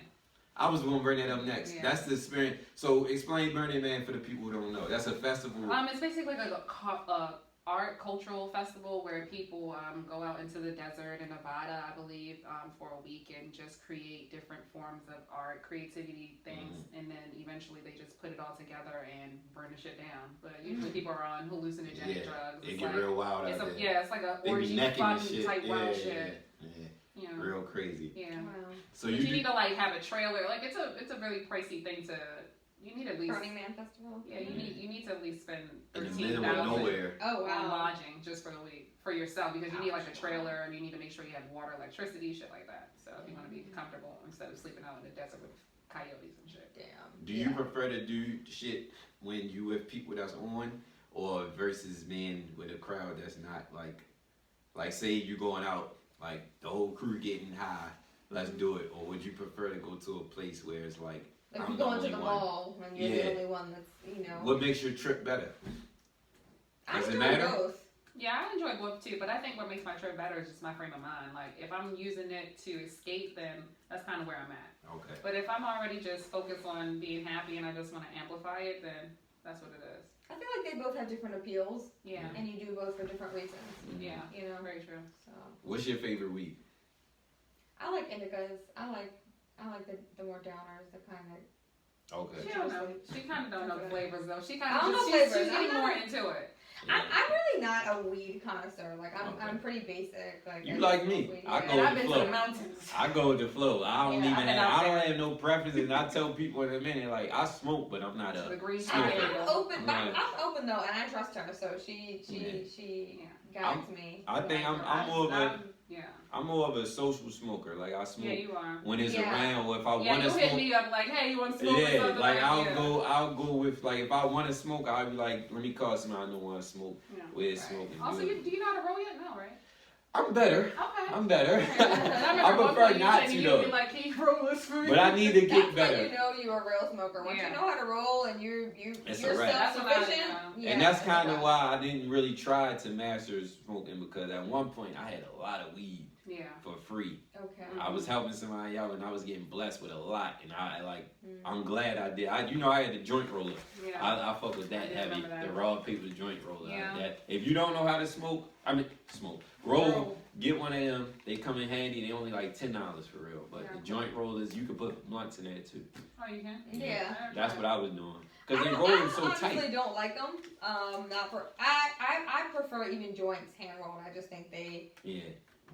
I was going to bring that up next. Yeah. That's the experience. So explain Burning Man for the people who don't know. That's a festival. It's basically like a art cultural festival where people go out into the desert in Nevada, I believe, for a week and just create different forms of art, creativity things, and then eventually they just put it all together and burn the shit down. But usually people are on hallucinogenic drugs. It It's get like, real wild out there. yeah, it's like a They be orgy necking fun and shit. type Yeah, wild yeah, shit. yeah. You know? Real crazy. Yeah. Wow. So But you, you need to like have a trailer. Like it's a really pricey thing to. You need at least. Burning Man Festival. Yeah, you need to at least spend in the $13,000 middle of nowhere. Oh on wow. lodging just for the week for yourself because you need like a trailer and you need to make sure you have water, electricity, shit like that. So if you want to be comfortable instead of sleeping out in the desert with coyotes and shit. Damn. Do you prefer to do shit when you with people that's on, or versus being with a crowd that's not like say you going out, like the whole crew getting high, let's do it, or would you prefer to go to a place where it's like If I'm you the go into only the one? mall when you're Yeah. the only one that's, you know. What makes your trip better? I Does it enjoy matter? both. Yeah, I enjoy both too, but I think what makes my trip better is just my frame of mind. Like if I'm using it to escape, then that's kind of where I'm at. Okay. But if I'm already just focused on being happy and I just want to amplify it, then that's what it is. I feel like they both have different appeals, Yeah. and you do both for different reasons. Yeah. You know. Very true. So What's your favorite weed? I like indicas. I like the more downers, the kind of. Okay. She don't know. She kind of don't know the flavors though. She kind I of don't just know she's flavors. getting I'm more not- into it. I'm really not a weed connoisseur. Like I'm Okay. I'm pretty basic. Like You I like just me. smoke weed. I Yeah. go And with I've the been flow. to the mountains. I go with the flow. I don't Yeah, even I've been have. out I don't there. have no preferences. And I tell people in a minute, like I smoke, but I'm not The a. green Smoke tea. it. I'm open. But Yeah. I'm open though, and I trust her. So she guides me. I think I'm I'm- more of a. I'm- Yeah. I'm more of a social smoker. Like I smoke Yeah, you are. when it's Yeah. around, or if I Yeah, want you to hit smoke. me up like, hey, you want to smoke or Yeah, something? like I'll yeah. go with like if I want to smoke, I'll be like, let me call somebody I don't want to smoke. Yeah. We're Right. smoking. Also, do do it. you know how to roll yet? No, right? I'm better. Okay. I'm better. I I prefer not to You'd though. be like, can you roll this for me? But I need to That's get when better. you know you're a real smoker. Once Yeah. you know how to roll and you're It's you're a wrap. That's what I self-sufficient. know. Yeah, And that's it's kind a of wrap. why I didn't really try to master smoking, because at one point I had a lot of weed Yeah. for free. Okay. I was helping somebody out and I was getting blessed with a lot, and Mm. I'm glad I did. I had the joint roller. Yeah. I fuck with I that did heavy, remember that. the raw paper joint roller. Yeah. That if you don't know how to smoke, roll. get one of them. They come in handy. They only like $10 for real. But Yeah. the joint rollers, you can put blunts in there too. Oh, you can? Yeah. That's what I was doing. Because they I roll them so honestly tight. don't like them. Not for I prefer even joints hand rolled. I just think Yeah.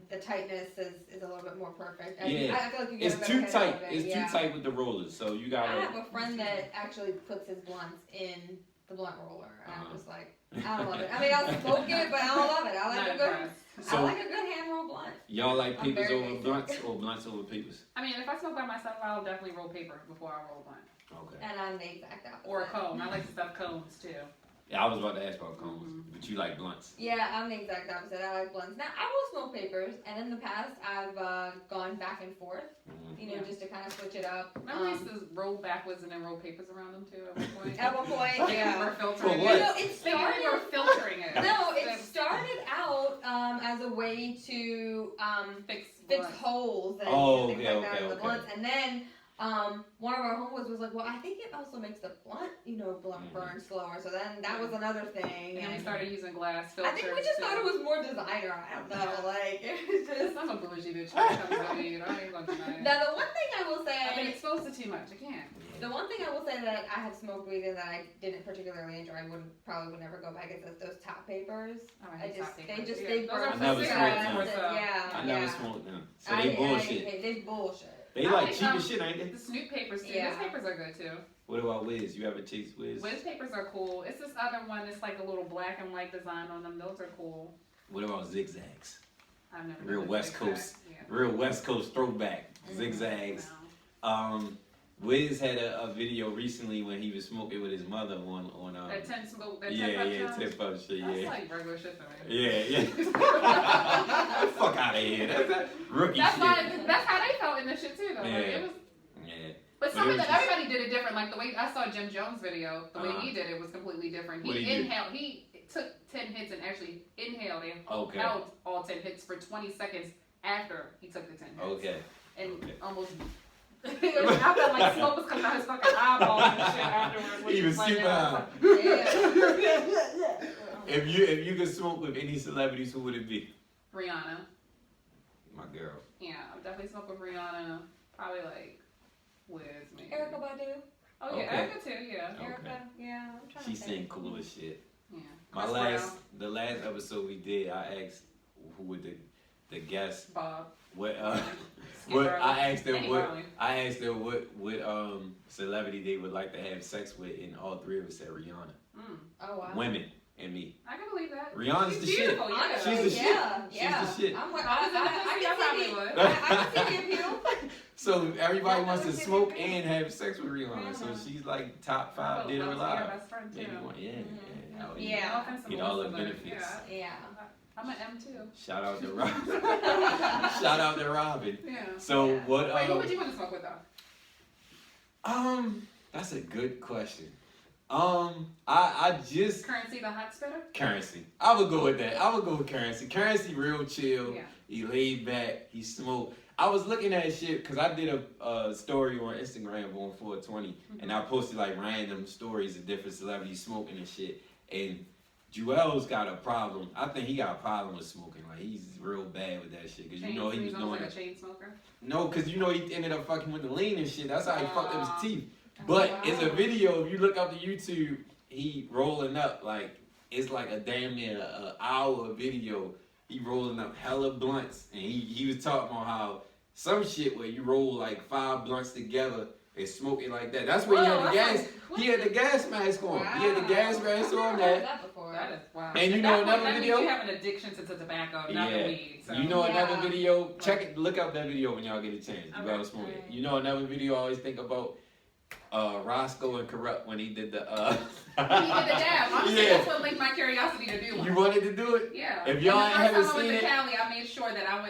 the tightness is a little bit more perfect. Yeah. I feel like you get It's a better too hit tight. out of it. It's Yeah. too tight with the rollers. So you I gotta. have a friend that actually puts his blunts in the blunt roller, and I'm just like, I don't love it. I mean, I'll smoke it, but I don't love it. I like Not a good, impressed. I like a good hand rolled blunt. Y'all like I'm papers very over basic. blunts or blunts over papers? I mean, if I smoke by myself, I'll definitely roll paper before I roll blunt. Okay. And I'm the exact opposite. Or a cone. I like to stuff cones too. Yeah, I was about to ask about cones, but you like blunts. Yeah, I'm the exact opposite. I like blunts. Now, I will smoke papers, and in the past, I've gone back and forth, you know, Yeah. just to kind of switch it up. Remember we used to roll backwards and then roll papers around them too at one point? At one point, Like yeah. we were For filtering what? You it. know, it Like we were started. filtering it. No, it started out as a way to Fix fix blunts. holes and Oh, things okay, like that okay, in the okay. blunts. And then one of our homeboys was like, "Well, I think it also makes the blunt, blunt burn slower." So then that was another thing. And then we And started using glass I filters. think we just too. thought it was more designer. I don't know, like it was just. I'm a bougie bitch when it comes to weed. I ain't gonna deny it. Now the one thing I will I've been say, exposed to too much. I can't. the one thing I will say that I have smoked weed and that I didn't particularly enjoy, I probably would never go back, is those top papers. Oh, I I hate just, top they papers. just, Yeah, they those burn are I for never cigarettes smoked more them. so. Yeah, I yeah. never smoked them. So they bullshit. They bullshit. They I like think, cheap as shit, ain't they? The Snoop papers too. Yeah. Those papers are good too. What about Wiz? You ever chase Wiz? Wiz papers are cool. It's this other one that's like a little black and white design on them. Those are cool. What about zigzags? I've never Real done West zigzag. Coast. Yeah. Real West Coast throwback. Zigzags. No. Wiz had a video recently when he was smoking with his mother on That 10 smoke, that 10 yeah, puff yeah, challenge? 10 puff shit, That's yeah. like regular shit to me. Yeah, yeah. Fuck out of here. That's rookie That's shit. why. That's how they felt in this shit too, though. Like, Yeah. it was, Yeah. but But some it of was them, just- everybody did it different. Like the way I saw Jim Jones' video, the way he did it was completely different. What'd He he do? inhaled. He took 10 hits and actually inhaled and Okay. held all 10 hits for 20 seconds after he took the 10 hits. Okay. And Okay. almost. I felt like smoke was coming out his fucking eyeballs and shit afterwards. when He was played super it. high. Yeah. If you could smoke with any celebrities, who would it be? Rihanna. My girl. Yeah, I'll definitely smoke with Rihanna. Probably like Wiz, maybe. Erica Badu. Oh yeah, Okay. Erica too. Yeah. Okay. Erica, yeah. I'm trying She to think. sang cool as shit. Yeah. My Chris last, the last episode we did, I asked who would the guest Brown, Bob. what Skip what Burley. I asked them Eddie what Burley. I asked them what celebrity they would like to have sex with, and all three of us said Rihanna. Oh wow. Women and me. I can believe that. Rihanna's She's the shit. beautiful, yeah. Honestly, She's the shit. yeah, She's yeah. the shit. I'm, If I was in the pussy, I probably would. I can see the appeal. So everybody Yeah, wants to that's smoke what and have sex with Rihanna. So she's like top I 5 would dead or love to be her alive. best friend too. Maybe one. Yeah, Mhm. yeah. Hell Yeah. No offense to Get all the Melissa, but benefits. Yeah. Yeah. I'm an M too. Shout out to Robin. Shout out to Robin. Yeah. So Yeah. what? Wait, who would you want to smoke with though? That's a good question. I just Currency, the hot spitter? Currency. I would go with that. I would go with Currency. Currency real chill. Yeah. He laid back. He smoked. I was looking at shit because I did a story on Instagram on 420, and I posted like random stories of different celebrities smoking and shit. And Joel's got a problem. I think he got a problem with smoking. Like he's real bad with that shit because you know he was doing like it. a chain smoker. No, because you know he ended up fucking with the lean and shit. That's how he fucked up his teeth. Oh, But wow. it's a video. If you look up the YouTube, he rolling up like it's like a damn near an hour video. He rolling up hella blunts, and he was talking about how some shit where you roll like 5 blunts together and smoke it like that. That's where he had the gas. He had the gas mask on. He had the gas mask on I've that. heard that before. That is wow. And you At know that another point, that video? means you have an addiction to tobacco, not the Yeah. weed. So. You know another Yeah. video? Check it. Look up that video when y'all get a chance. You Okay. gotta smoke it. You know another video I always think about? Roscoe and Corrupt when he did the. He did the dab. Honestly, Yeah. that's what linked my curiosity to do one. You wanted to do it? Yeah. If y'all and the haven't first time I seen went it- to Cali, I made sure that I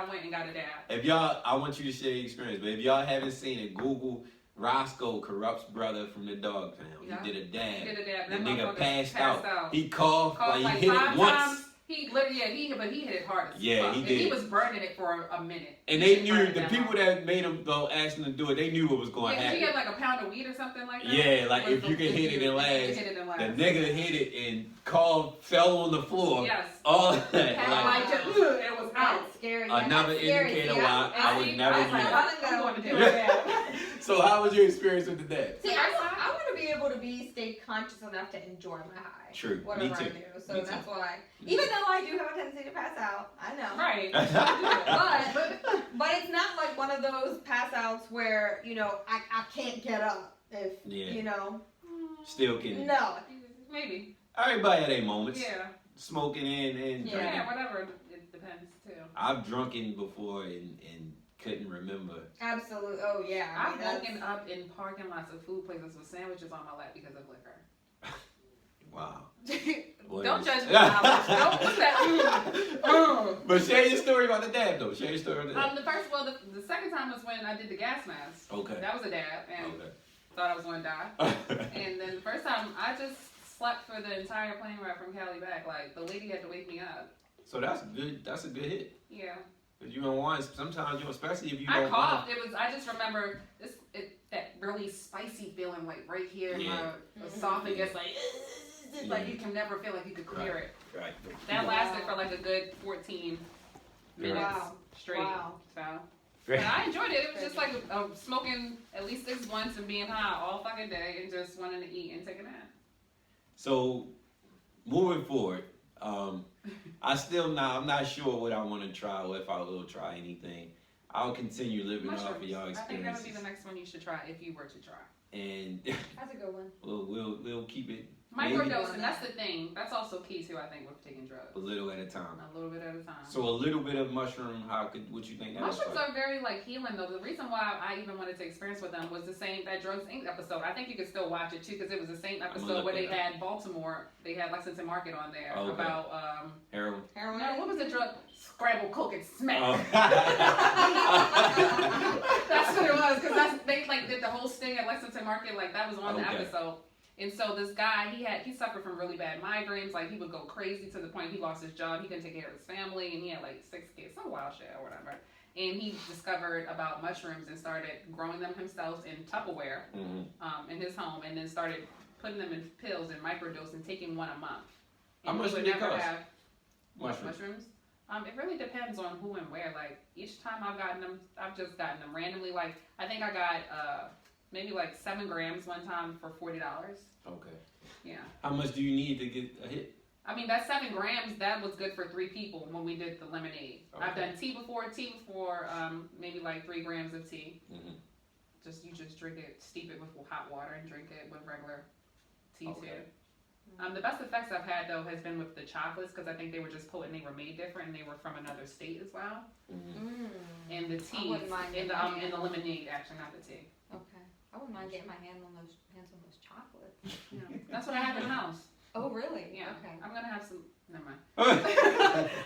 went and got a dab. If y'all, I want you to share your experience. But if y'all haven't seen it, Google Roscoe Corrupt's brother from the Dog Pound. Yeah. He did a dab. He did a dab. The That nigga motherfucker passed out. He coughed, Coughed like he hit 5 it once. times. He literally, but he hit it hard as Yeah, fuck. he And did. he was burning it for a minute. And He they didn't knew, burn it the that people long. that made him go ask him to do it, they knew what was going to Yeah, 'cause he had happen. like a pound of weed or something like that. Yeah, like Was if you can hit it and you last. hit it and The last. nigga hit it and coughed, fell on the floor. Yes. All that. Had Like, like just, and it was That's scary. Yeah, Another that's scary. indicator See, why I would never was do like, that. I'm going to do it. So how was your experience with the dab? See, I want to be able to stay conscious enough to enjoy my high. True. Whatever Me too. I do. So Me too. that's why. Even though I do have a tendency to pass out, I know. Right. But it's not like one of those pass outs where, you know, I can't get up if, you know. Still kidding. No. Maybe. Everybody had their moments. Yeah. Smoking and drinking. Yeah, whatever. It depends too. I've drunken before and couldn't remember. Absolutely. Oh yeah. I've woken up in parking lots of food places with sandwiches on my lap because of liquor. Wow. Don't judge me. Don't put that. But share your story about the dab though. Share your story about the dab. The second time was when I did the gas mask. Okay. That was a dab and thought I was going to die. And then the first time I just slept for the entire plane ride from Cali back. Like the lady had to wake me up. So that's good. That's a good hit. Yeah. But you don't want. Sometimes you, especially if you I don't. coughed. I just remember that really spicy feeling like right here in my esophagus, like you can never feel like you could clear it. Right. That lasted for like a good 14 minutes straight. Wow. So. But I enjoyed it. It was just like smoking at least 6 blunts and being high all fucking day and just wanting to eat and take a nap. So, moving forward, I'm not sure what I want to try or if I will try anything. I'll continue living off of y'all experiences. I think that would be the next one you should try if you were to try. And that's a good one. we'll keep it microdosing. That's the thing. That's also key too. I think with taking drugs. A little at a time. A little bit at a time. So a little bit of mushroom. What you think? Mushrooms are very like healing though. The reason why I even wanted to experience with them was the same that Drugs Inc. episode. I think you could still watch it too because it was the same episode where they had Baltimore. They had Lexington Market on there about heroin. Heroin. No, what was the drug? Scrabble, coke, and smack. Oh. That's what it was because they like did the whole sting at Lexington Market. Like that was on the episode. And so this guy, he suffered from really bad migraines. Like he would go crazy to the point he lost his job. He couldn't take care of his family, and he had like 6 kids, some wild shit or whatever. And he discovered about mushrooms and started growing them himself in Tupperware in his home, and then started putting them in pills and microdosing, taking one a month. And how much do they cost? Mushrooms? It really depends on who and where. Like each time I've just gotten them randomly. Like I think I got maybe like 7 grams one time for $40. Okay. Yeah. How much do you need to get a hit? I mean, that 7 grams, that was good for 3 people when we did the lemonade. Okay. I've done tea before, maybe like 3 grams of tea. Mm-hmm. You just drink it, steep it with hot water and drink it with regular tea too. The best effects I've had though has been with the chocolates because I think they were just potent, they were made different, and they were from another state as well. Mm-hmm. And the tea, and the lemonade, actually, not the tea. Okay. I wouldn't mind getting my hands on those chocolates. Yeah. That's what I have in the house. Oh, really? Yeah. Okay. I'm gonna have some. Never mind. But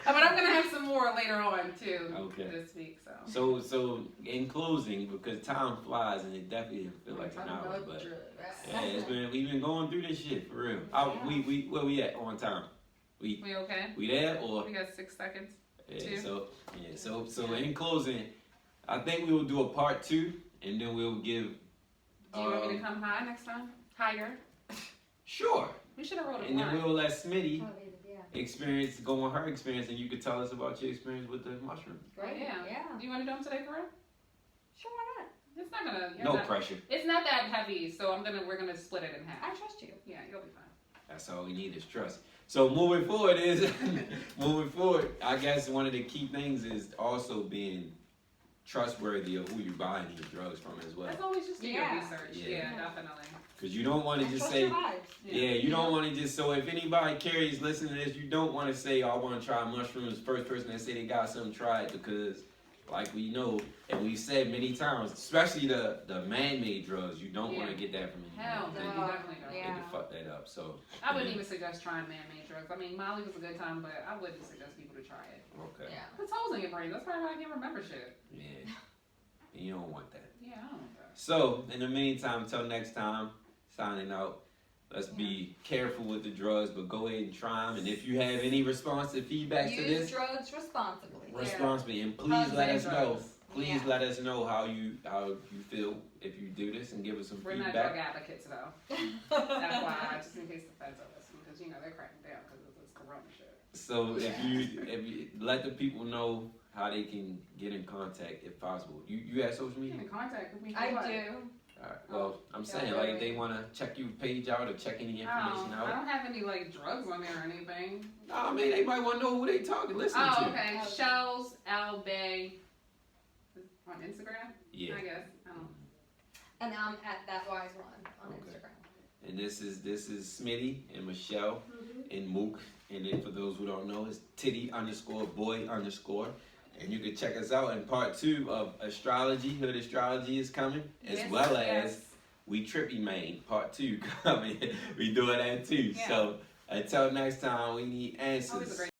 I'm gonna have some more later on too. Okay. This week, So in closing, because time flies and it definitely didn't feel like an hour, but we've been going through this shit for real. We where we at on time? We okay? We there or? We got 6 seconds. Yeah. So in closing, I think we will do a part 2, and then we'll give. Do you want me to come high next time? Higher? Sure. We should have wrote a And then we'll let Smitty go on her experience, and you could tell us about your experience with the mushroom. Right? Yeah. Do you want to do them today for real? Sure, why not? It's not gonna. No pressure. It's not that heavy, so we're gonna split it in half. I trust you. Yeah, you'll be fine. That's all we need is trust. So moving forward, I guess one of the key things is also being trustworthy of who you're buying these drugs from as well. That's always just do your research. Yeah, definitely. Because you don't want to just say, you don't want to just, so if anybody carries listening to this, you don't want to say, oh, I want to try mushrooms, first person that say they got something, try it, because like we know, and we've said many times, especially the man-made drugs, you don't want to get that from anyone. Hell no, you definitely don't. They can fuck that up, so. I wouldn't even suggest trying man-made drugs. I mean, Molly was a good time, but I wouldn't suggest people to try it. Okay. Yeah. Puts holes in your brain. That's probably why I can't remember shit. Yeah. And you don't want that. Yeah, I don't want that. So, in the meantime, until next time, signing out. Let's be careful with the drugs, but go ahead and try them. And if you have any responsive feedback to this, use drugs responsibly. Responsibly, and please let us know. Please let us know how you feel if you do this, and give us some feedback. We're not drug advocates though. That's why, just in case the feds are listening, because they're cracking down because of this corona shit. So if you let the people know how they can get in contact if possible. You have social Get media? in contact with me. for I what? do. Alright, well, I'm saying, Yeah, like, if right. they want to check your page out or check any information I out. don't have any like drugs on there or anything. Nah, I mean, they might want to know who they talking, listening to. Oh, okay. Shells Al Bay on Instagram. Yeah. I guess. I don't. And I'm at that wise one on Okay. Instagram. And this is Smitty and Michelle and Mook. And then for those who don't know, it's Titty_boy_. And you can check us out in part 2 of Astrology. Hood Astrology is coming, as Yes, well yes. as We Trippy Main part 2 coming. We doing that too. Yeah. So until next time, we need Always a answers. great